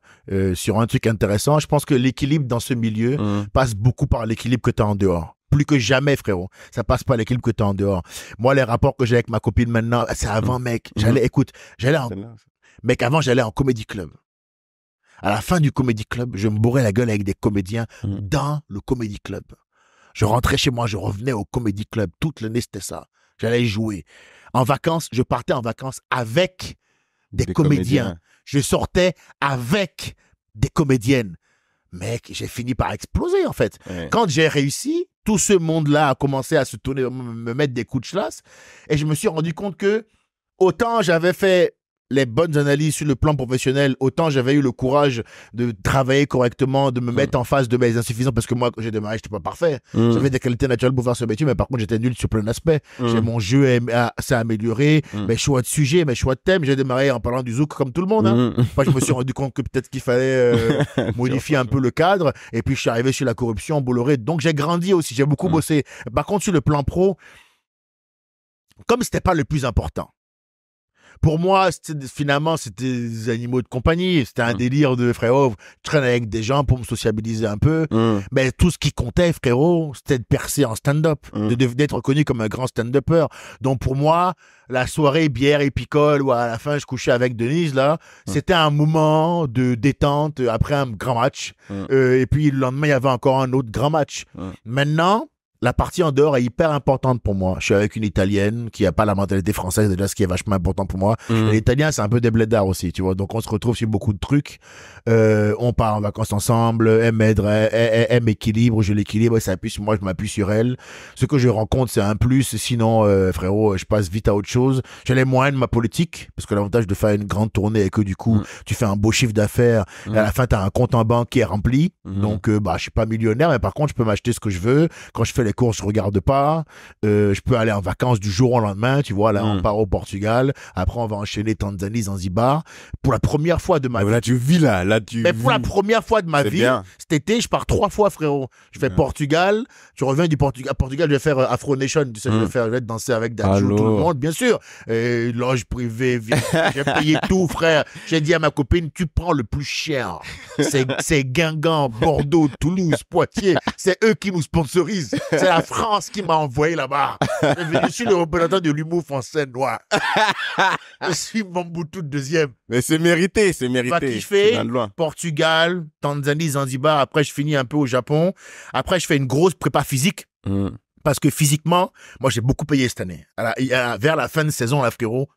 sur un truc intéressant. Je pense que l'équilibre dans ce milieu passe beaucoup par l'équilibre que tu as en dehors. Plus que jamais, frérot. Ça passe par l'équilibre que tu as en dehors. Moi, les rapports que j'ai avec ma copine maintenant, c'est avant, mec. Mec, avant, j'allais en comédie club. À la fin du comédie club, je me bourrais la gueule avec des comédiens dans le comédie club. Je rentrais chez moi, je revenais au comédie club. Toute l'année, c'était ça. J'allais jouer. En vacances, je partais en vacances avec des comédiens. Je sortais avec des comédiennes. Mec, j'ai fini par exploser, en fait. Ouais. Quand j'ai réussi, tout ce monde-là a commencé à se tourner, me mettre des coups de chlasse. Et je me suis rendu compte que autant j'avais fait les bonnes analyses sur le plan professionnel, autant j'avais eu le courage de travailler correctement, de me mettre en face de mes insuffisances, parce que moi, quand j'ai démarré, je n'étais pas parfait. J'avais des qualités naturelles pour faire ce métier, mais par contre, j'étais nul sur plein d'aspects. Mon jeu s'est amélioré, mes choix de sujets, mes choix de thèmes. J'ai démarré en parlant du zouk comme tout le monde. Hein. Moi, je me suis rendu compte que peut-être qu'il fallait modifier un peu le cadre, et puis je suis arrivé sur la corruption, Bolloré. Donc, j'ai grandi aussi, j'ai beaucoup bossé. Par contre, sur le plan pro, comme c'était pas le plus important, pour moi, finalement, c'était des animaux de compagnie. C'était un délire de frérot. Je traîne avec des gens pour me sociabiliser un peu. Mais tout ce qui comptait, frérot, c'était de percer en stand-up, d'être reconnu comme un grand stand-upper. Donc pour moi, la soirée bière et picole, où à la fin je couchais avec Denise, là, c'était un moment de détente après un grand match. Et puis le lendemain, il y avait encore un autre grand match. Maintenant, la partie en dehors est hyper importante pour moi. Je suis avec une Italienne qui a pas la mentalité française, déjà, ce qui est vachement important pour moi. Et l'Italien, c'est un peu des blédards aussi, tu vois. Donc, on se retrouve sur beaucoup de trucs. On part en vacances ensemble. Elle m'aide, elle m'équilibre, je l'équilibre. Elle s'appuie sur moi, je m'appuie sur elle. Ce que je rencontre, c'est un plus. Sinon, frérot, je passe vite à autre chose. J'ai les moyens de ma politique, parce que l'avantage de faire une grande tournée est que du coup, tu fais un beau chiffre d'affaires. Et à la fin, t'as un compte en banque qui est rempli. Donc, je suis pas millionnaire, mais par contre, je peux m'acheter ce que je veux. Quand je fais les courses, je regarde pas. Je peux aller en vacances du jour au lendemain. Tu vois, là, on part au Portugal. Après, on va enchaîner Tanzanie, Zanzibar. Pour la première fois de ma vie. Là, tu vis là. Mais pour la première fois de ma vie, bien. cet été, je pars 3 fois, frérot. Je fais Portugal. Tu reviens du Portugal. Portugal, je vais faire Afro Nation. Tu sais, je vais danser avec Dadju, tout le monde, bien sûr. Et loge privée, j'ai payé tout, frère. J'ai dit à ma copine, tu prends le plus cher. C'est Guingamp, Bordeaux, Toulouse, Poitiers. C'est eux qui nous sponsorisent. C'est la France qui m'a envoyé là-bas. Je suis le représentant de l'humour français noir. Je suis Mobutu deuxième. Mais c'est mérité, c'est mérité. Va kiffer, Portugal, Tanzanie, Zanzibar. Après, je finis un peu au Japon. Après, je fais une grosse prépa physique. Parce que physiquement, moi, j'ai beaucoup payé cette année. Vers la fin de saison, là, frérot,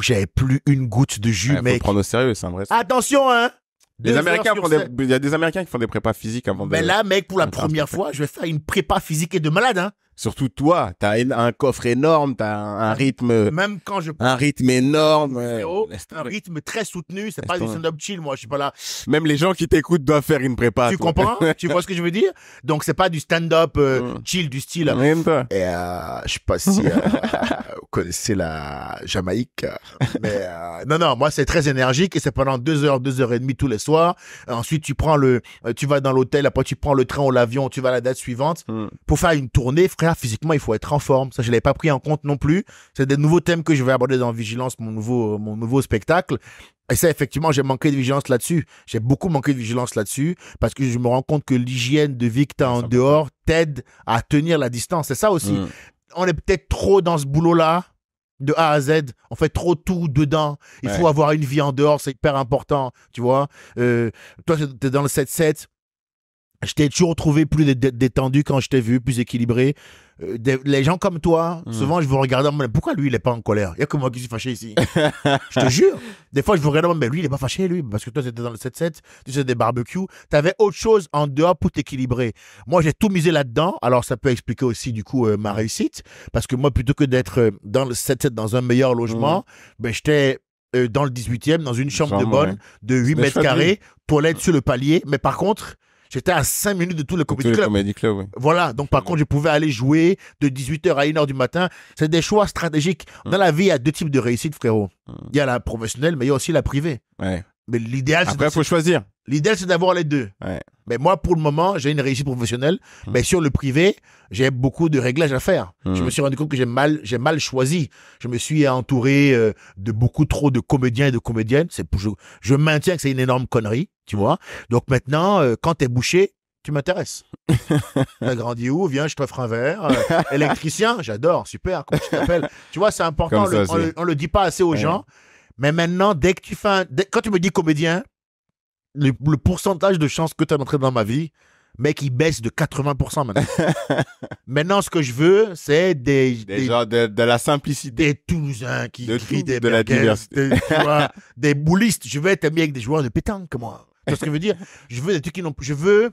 j'avais plus une goutte de jus, mec. Faut prendre au sérieux, c'est un vrai. Attention, hein. Il y a des Américains qui font des prépas physiques avant de... Mais là, mec, pour la première fois, je vais faire une prépa physique et de malade, hein. Surtout toi, t'as un coffre énorme, t'as un rythme... Même quand je... Un rythme énorme. Un rythme très soutenu, c'est pas du stand-up chill, moi, je suis pas là. Même les gens qui t'écoutent doivent faire une prépa. Tu comprends? Tu vois ce que je veux dire? Donc, c'est pas du stand-up chill, du style... Même pas. Et je sais pas si vous connaissez la Jamaïque, mais non, moi, c'est très énergique et c'est pendant 2 heures, 2 heures et demie tous les soirs. Ensuite, tu vas dans l'hôtel, après tu prends le train ou l'avion, tu vas à la date suivante. Pour faire une tournée, frère, physiquement, il faut être en forme. Ça, je l'avais pas pris en compte non plus. C'est des nouveaux thèmes que je vais aborder dans Vigilance, mon nouveau spectacle. Et ça, effectivement, j'ai manqué de vigilance là-dessus. J'ai beaucoup manqué de vigilance là-dessus parce que je me rends compte que l'hygiène de vie que t'as en dehors t'aide à tenir la distance. C'est ça aussi. On est peut-être trop dans ce boulot-là. De A à Z, on fait trop tout dedans. Il faut avoir une vie en dehors, c'est hyper important, tu vois. Toi, t'es dans le 7-7. Je t'ai toujours trouvé plus détendu quand je t'ai vu, plus équilibré. Les gens comme toi, souvent, je vous regarde, mais pourquoi lui, il est pas en colère? Il y a que moi qui suis fâché ici. Je te jure. Des fois, je vous regarde, mais lui, il est pas fâché, lui. Parce que toi, c'était dans le 7-7, tu sais, des barbecues. T'avais autre chose en dehors pour t'équilibrer. Moi, j'ai tout misé là-dedans. Alors, ça peut expliquer aussi, du coup, ma réussite. Parce que moi, plutôt que d'être dans le 7-7, dans un meilleur logement, ben, j'étais dans le 18e, dans une chambre de bonne, de 8 mètres carrés, toilette sur le palier. Mais par contre, j'étais à 5 minutes de tous les comedy clubs. Oui. Voilà. Donc, par contre, je pouvais aller jouer de 18h à 1h du matin. C'est des choix stratégiques. Dans la vie, il y a 2 types de réussite, frérot. Il y a la professionnelle, mais il y a aussi la privée. Ouais. Mais l'idéal, après, il faut choisir. L'idéal, c'est d'avoir les deux. Ouais. Mais moi, pour le moment, j'ai une réussite professionnelle. Mais sur le privé, j'ai beaucoup de réglages à faire. Je me suis rendu compte que j'ai mal choisi. Je me suis entouré de beaucoup trop de comédiens et de comédiennes. Je maintiens que c'est une énorme connerie, tu vois. Donc maintenant, quand t'es bouché, tu m'intéresses. T'as grandi où? Viens, je t'offre un verre. Électricien, j'adore, super. Comment tu t'appelles? Tu vois, c'est important. On le dit pas assez aux gens. Mais maintenant, dès que tu fais quand tu me dis comédien, le pourcentage de chances que tu es entré dans ma vie, mec, il baisse de 80% maintenant. Maintenant, ce que je veux, c'est des gens de la simplicité. Des Toulousains qui crient des de la diversité. Tu vois, des boulistes. Je veux être ami avec des joueurs de pétanque, moi. Tu vois ce que je veux dire? Je veux des trucs qui n'ont... Je veux...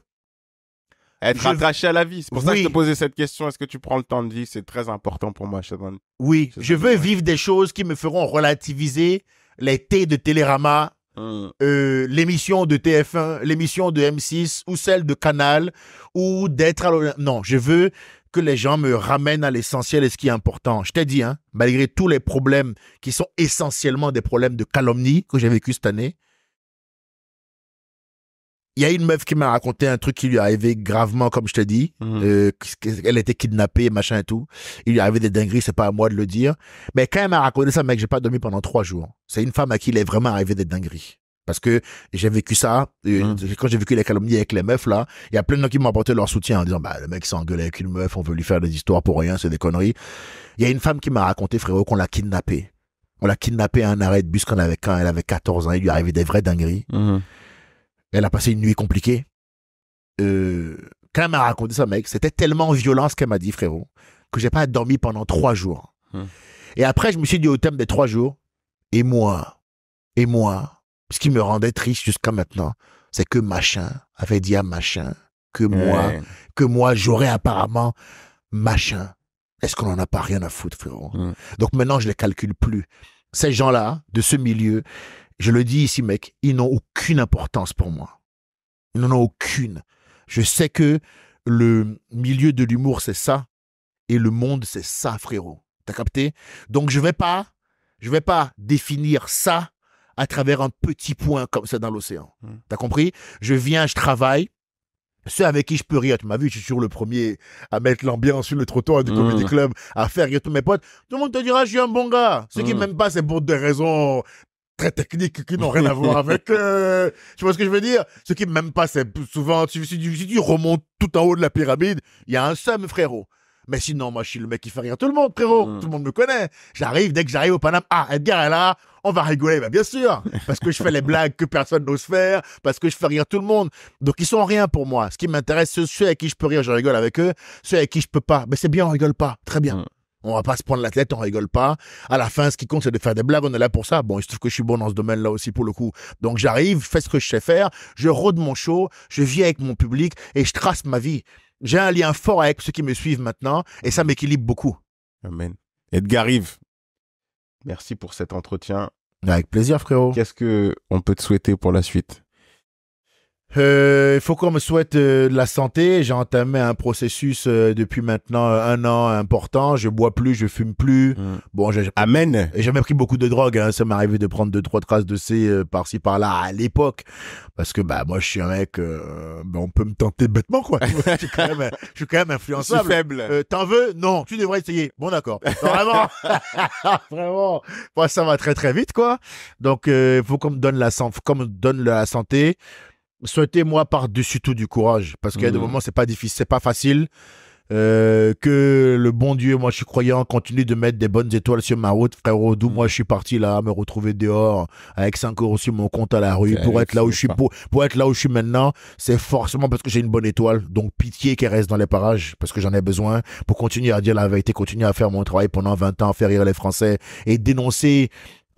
Être attaché à la vie. C'est pour ça que je te posais cette question. Est-ce que tu prends le temps de vivre? C'est très important pour moi, Shadman. Oui, je veux vivre des choses qui me feront relativiser les thés de Télérama, l'émission de TF1, l'émission de M6 ou celle de Canal, ou d'être Non, je veux que les gens me ramènent à l'essentiel et ce qui est important. Je t'ai dit, hein, malgré tous les problèmes qui sont essentiellement des problèmes de calomnie que j'ai vécu cette année, il y a une meuf qui m'a raconté un truc qui lui est arrivé gravement, comme je t'ai dit. Elle était kidnappée, machin et tout. Il lui est arrivé des dingueries, c'est pas à moi de le dire. Mais quand elle m'a raconté ça, mec, j'ai pas dormi pendant 3 jours. C'est une femme à qui il est vraiment arrivé des dingueries. Parce que j'ai vécu ça, quand j'ai vécu les calomnies avec les meufs, là, il y a plein de gens qui m'ont apporté leur soutien en disant, bah, le mec s'est engueulé avec une meuf, on veut lui faire des histoires pour rien, c'est des conneries. Il y a une femme qui m'a raconté, frérot, qu'on l'a kidnappée. On l'a kidnappée à un arrêt de bus quand elle avait 14 ans. Il lui est arrivé des vraies dingueries. Elle a passé une nuit compliquée. quand elle m'a raconté ça, mec, c'était tellement violent ce qu'elle m'a dit, frérot, que j'ai pas dormi pendant 3 jours. Et après, je me suis dit au terme des 3 jours, et moi, ce qui me rendait triste jusqu'à maintenant, c'est que machin avait dit à machin que moi, j'aurais apparemment machin. Est-ce qu'on en a pas rien à foutre, frérot? Donc maintenant, je les calcule plus. Ces gens-là, de ce milieu, je le dis ici, mec, ils n'ont aucune importance pour moi. Ils n'en ont aucune. Je sais que le milieu de l'humour, c'est ça. Et le monde, c'est ça, frérot. T'as capté? Donc, je vais pas définir ça à travers un petit point comme ça dans l'océan. T'as compris? Je viens, je travaille. Ceux avec qui je peux rire, tu m'as vu, je suis toujours le premier à mettre l'ambiance sur le trottoir du Comedy Club, à faire rire tous mes potes. Tout le monde te dira, je suis un bon gars. Ceux qui m'aiment pas, c'est pour des raisons très techniques qui n'ont rien à voir avec... Tu vois ce que je veux dire? Ceux qui m'aiment pas, c'est souvent... Si tu remontes tout en haut de la pyramide, il y a un seum, frérot. Mais sinon, moi, je suis le mec qui fait rire tout le monde, frérot. Tout le monde me connaît. Dès que j'arrive au Paname, Edgar est là, on va rigoler. Ben, bien sûr. Parce que je fais les blagues que personne n'ose faire, parce que je fais rire tout le monde. Donc, ils sont rien pour moi. Ce qui m'intéresse, ceux avec qui je peux rire, je rigole avec eux. Ceux avec qui je peux pas, ben, c'est bien, on rigole pas. Très bien. On va pas se prendre la tête, on rigole pas. À la fin, ce qui compte, c'est de faire des blagues. On est là pour ça. Bon, il se trouve que je suis bon dans ce domaine-là aussi, pour le coup. Donc, j'arrive, je fais ce que je sais faire. Je rôde mon show. Je vis avec mon public et je trace ma vie. J'ai un lien fort avec ceux qui me suivent maintenant et ça m'équilibre beaucoup. Amen. Edgar Rive, merci pour cet entretien. Avec plaisir, frérot. Qu'est-ce qu'on peut te souhaiter pour la suite? Il faut qu'on me souhaite de la santé. J'ai entamé un processus depuis maintenant 1 an important. Je bois plus, je fume plus. Bon, Amen. J'ai jamais pris beaucoup de drogue. Hein. Ça m'est arrivé de prendre 2-3 traces de C par-ci par-là à l'époque. Parce que bah moi je suis un mec, on peut me tenter bêtement quoi. je suis quand même influençable. Je suis faible. T'en veux? Non, tu devrais essayer. Bon d'accord. Vraiment, vraiment. Moi ça va très très vite quoi. Donc il faut qu'on me donne la santé. Souhaitez-moi par-dessus tout du courage, parce qu'il y a des moments c'est pas difficile, c'est pas facile. Que le bon Dieu, moi je suis croyant, continue de mettre des bonnes étoiles sur ma route, frérot. D'où moi je suis parti là, me retrouver dehors avec 5 € sur mon compte à la rue pour être là où je suis, pour être là où je suis maintenant, c'est forcément parce que j'ai une bonne étoile. Donc pitié qu'elle reste dans les parages, parce que j'en ai besoin pour continuer à dire la vérité, continuer à faire mon travail pendant 20 ans, faire rire les Français et dénoncer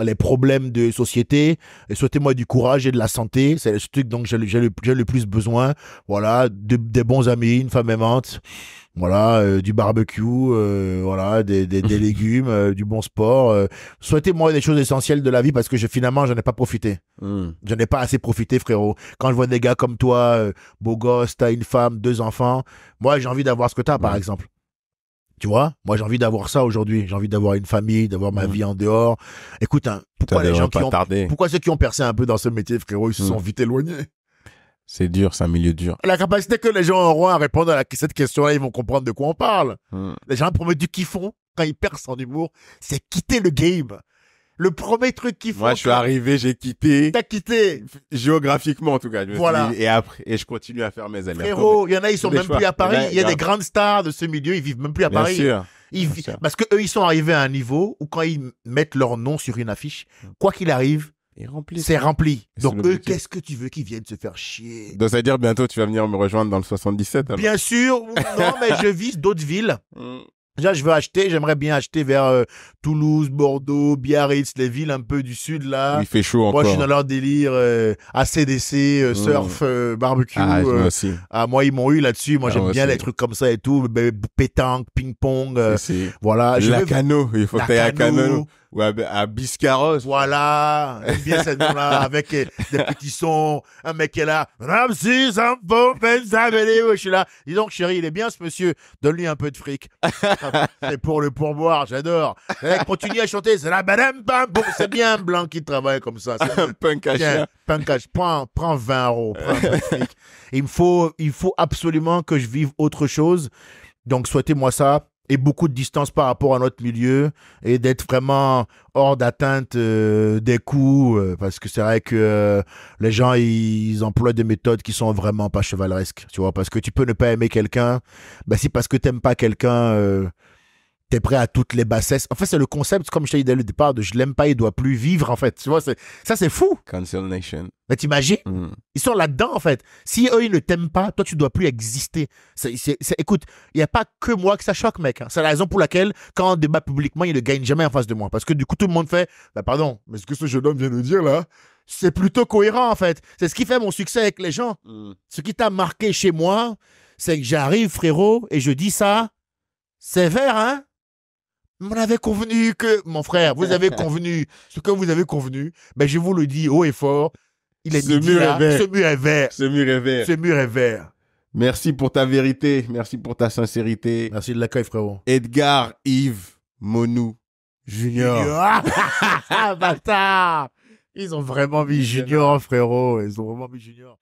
les problèmes de société. Et souhaitez-moi du courage et de la santé, c'est le truc dont j'ai le plus besoin. Voilà, des bons amis, une femme aimante, voilà, du barbecue, voilà, des légumes, du bon sport. Souhaitez-moi des choses essentielles de la vie, parce que finalement j'en ai pas profité. J'en ai pas assez profité, frérot. Quand je vois des gars comme toi, beau gosse, t'as une femme, 2 enfants, moi j'ai envie d'avoir ce que t'as, par exemple. Tu vois, moi j'ai envie d'avoir ça aujourd'hui. J'ai envie d'avoir une famille, d'avoir ma vie en dehors. Écoute, hein, pourquoi ceux qui ont percé un peu dans ce métier, frérot, ils se sont vite éloignés? C'est dur, c'est un milieu dur. La capacité que les gens auront à répondre à cette question-là, ils vont comprendre de quoi on parle. Les gens promettent du kiffon quand ils percent en humour, c'est quitter le game. Le premier truc qu'ils font. Moi, je suis arrivé, j'ai quitté. T'as quitté. Géographiquement, en tout cas. Voilà. Et je continue à faire mes allers. Frérot, il y en a, ils sont même plus à Paris. Il y a des grandes stars de ce milieu, ils vivent même plus à Paris. Bien sûr. Parce que eux, ils sont arrivés à un niveau où quand ils mettent leur nom sur une affiche, quoi qu'il arrive, c'est rempli. Donc eux, qu'est-ce que tu veux qu'ils viennent se faire chier? Donc ça veut dire bientôt tu vas venir me rejoindre dans le 77 alors. Bien sûr. Non, mais je vise d'autres villes. Déjà, j'aimerais bien acheter vers Toulouse, Bordeaux, Biarritz, les villes un peu du sud là. Il fait chaud encore. Moi, je suis dans leur délire ACDC, surf, barbecue. Moi aussi. Moi, ils m'ont eu là-dessus. Moi, j'aime bien les trucs comme ça et tout. Pétanque, ping-pong. Voilà. Cano. Il faut que tu ailles à Cano. Ou à Biscarrosse. Voilà. J'aime bien cette nom-là, avec des petits sons. Un mec qui est là. Je suis là. Dis donc, chérie, il est bien ce monsieur. Donne-lui un peu de fric. C'est pour le pourboire, j'adore. Continue à chanter. C'est la madame. Bon, c'est bien blanc qui travaille comme ça. Un punk à chien. Punk à chien. Prends 20 €. Prends un peu de fric. Il faut absolument que je vive autre chose. Donc, souhaitez-moi ça. Et beaucoup de distance par rapport à notre milieu et d'être vraiment hors d'atteinte des coups, parce que c'est vrai que les gens ils emploient des méthodes qui sont vraiment pas chevaleresques, tu vois, parce que tu peux ne pas aimer quelqu'un, ben si parce que t'aimes pas quelqu'un t'es prêt à toutes les bassesses. En fait, c'est le concept, comme je t'ai dit dès le départ, de je l'aime pas, il doit plus vivre, en fait. Tu vois, ça, c'est fou. Cancel Nation. Mais t'imagines? Ils sont là-dedans, en fait. Si eux, ils ne t'aiment pas, toi, tu dois plus exister. Écoute, il n'y a pas que moi que ça choque, mec. Hein. C'est la raison pour laquelle, quand on débat publiquement, il ne gagne jamais en face de moi. Parce que du coup, tout le monde fait, bah pardon, mais ce que ce jeune homme vient de dire, là, c'est plutôt cohérent, en fait. C'est ce qui fait mon succès avec les gens. Ce qui t'a marqué chez moi, c'est que j'arrive, frérot, et je dis ça, sévère, hein? On avait convenu que, mon frère, vous avez convenu ce que vous avez convenu, ben je vous le dis haut et fort, il est Ce midi mur là, est vert. ce mur est vert. Ce mur est vert. Ce mur est vert. Merci pour ta vérité. Merci pour ta sincérité. Merci de l'accueil, frérot. Edgar Yves Monou Junior. Bâtard! Ils ont vraiment mis Junior, frérot. Ils ont vraiment mis Junior.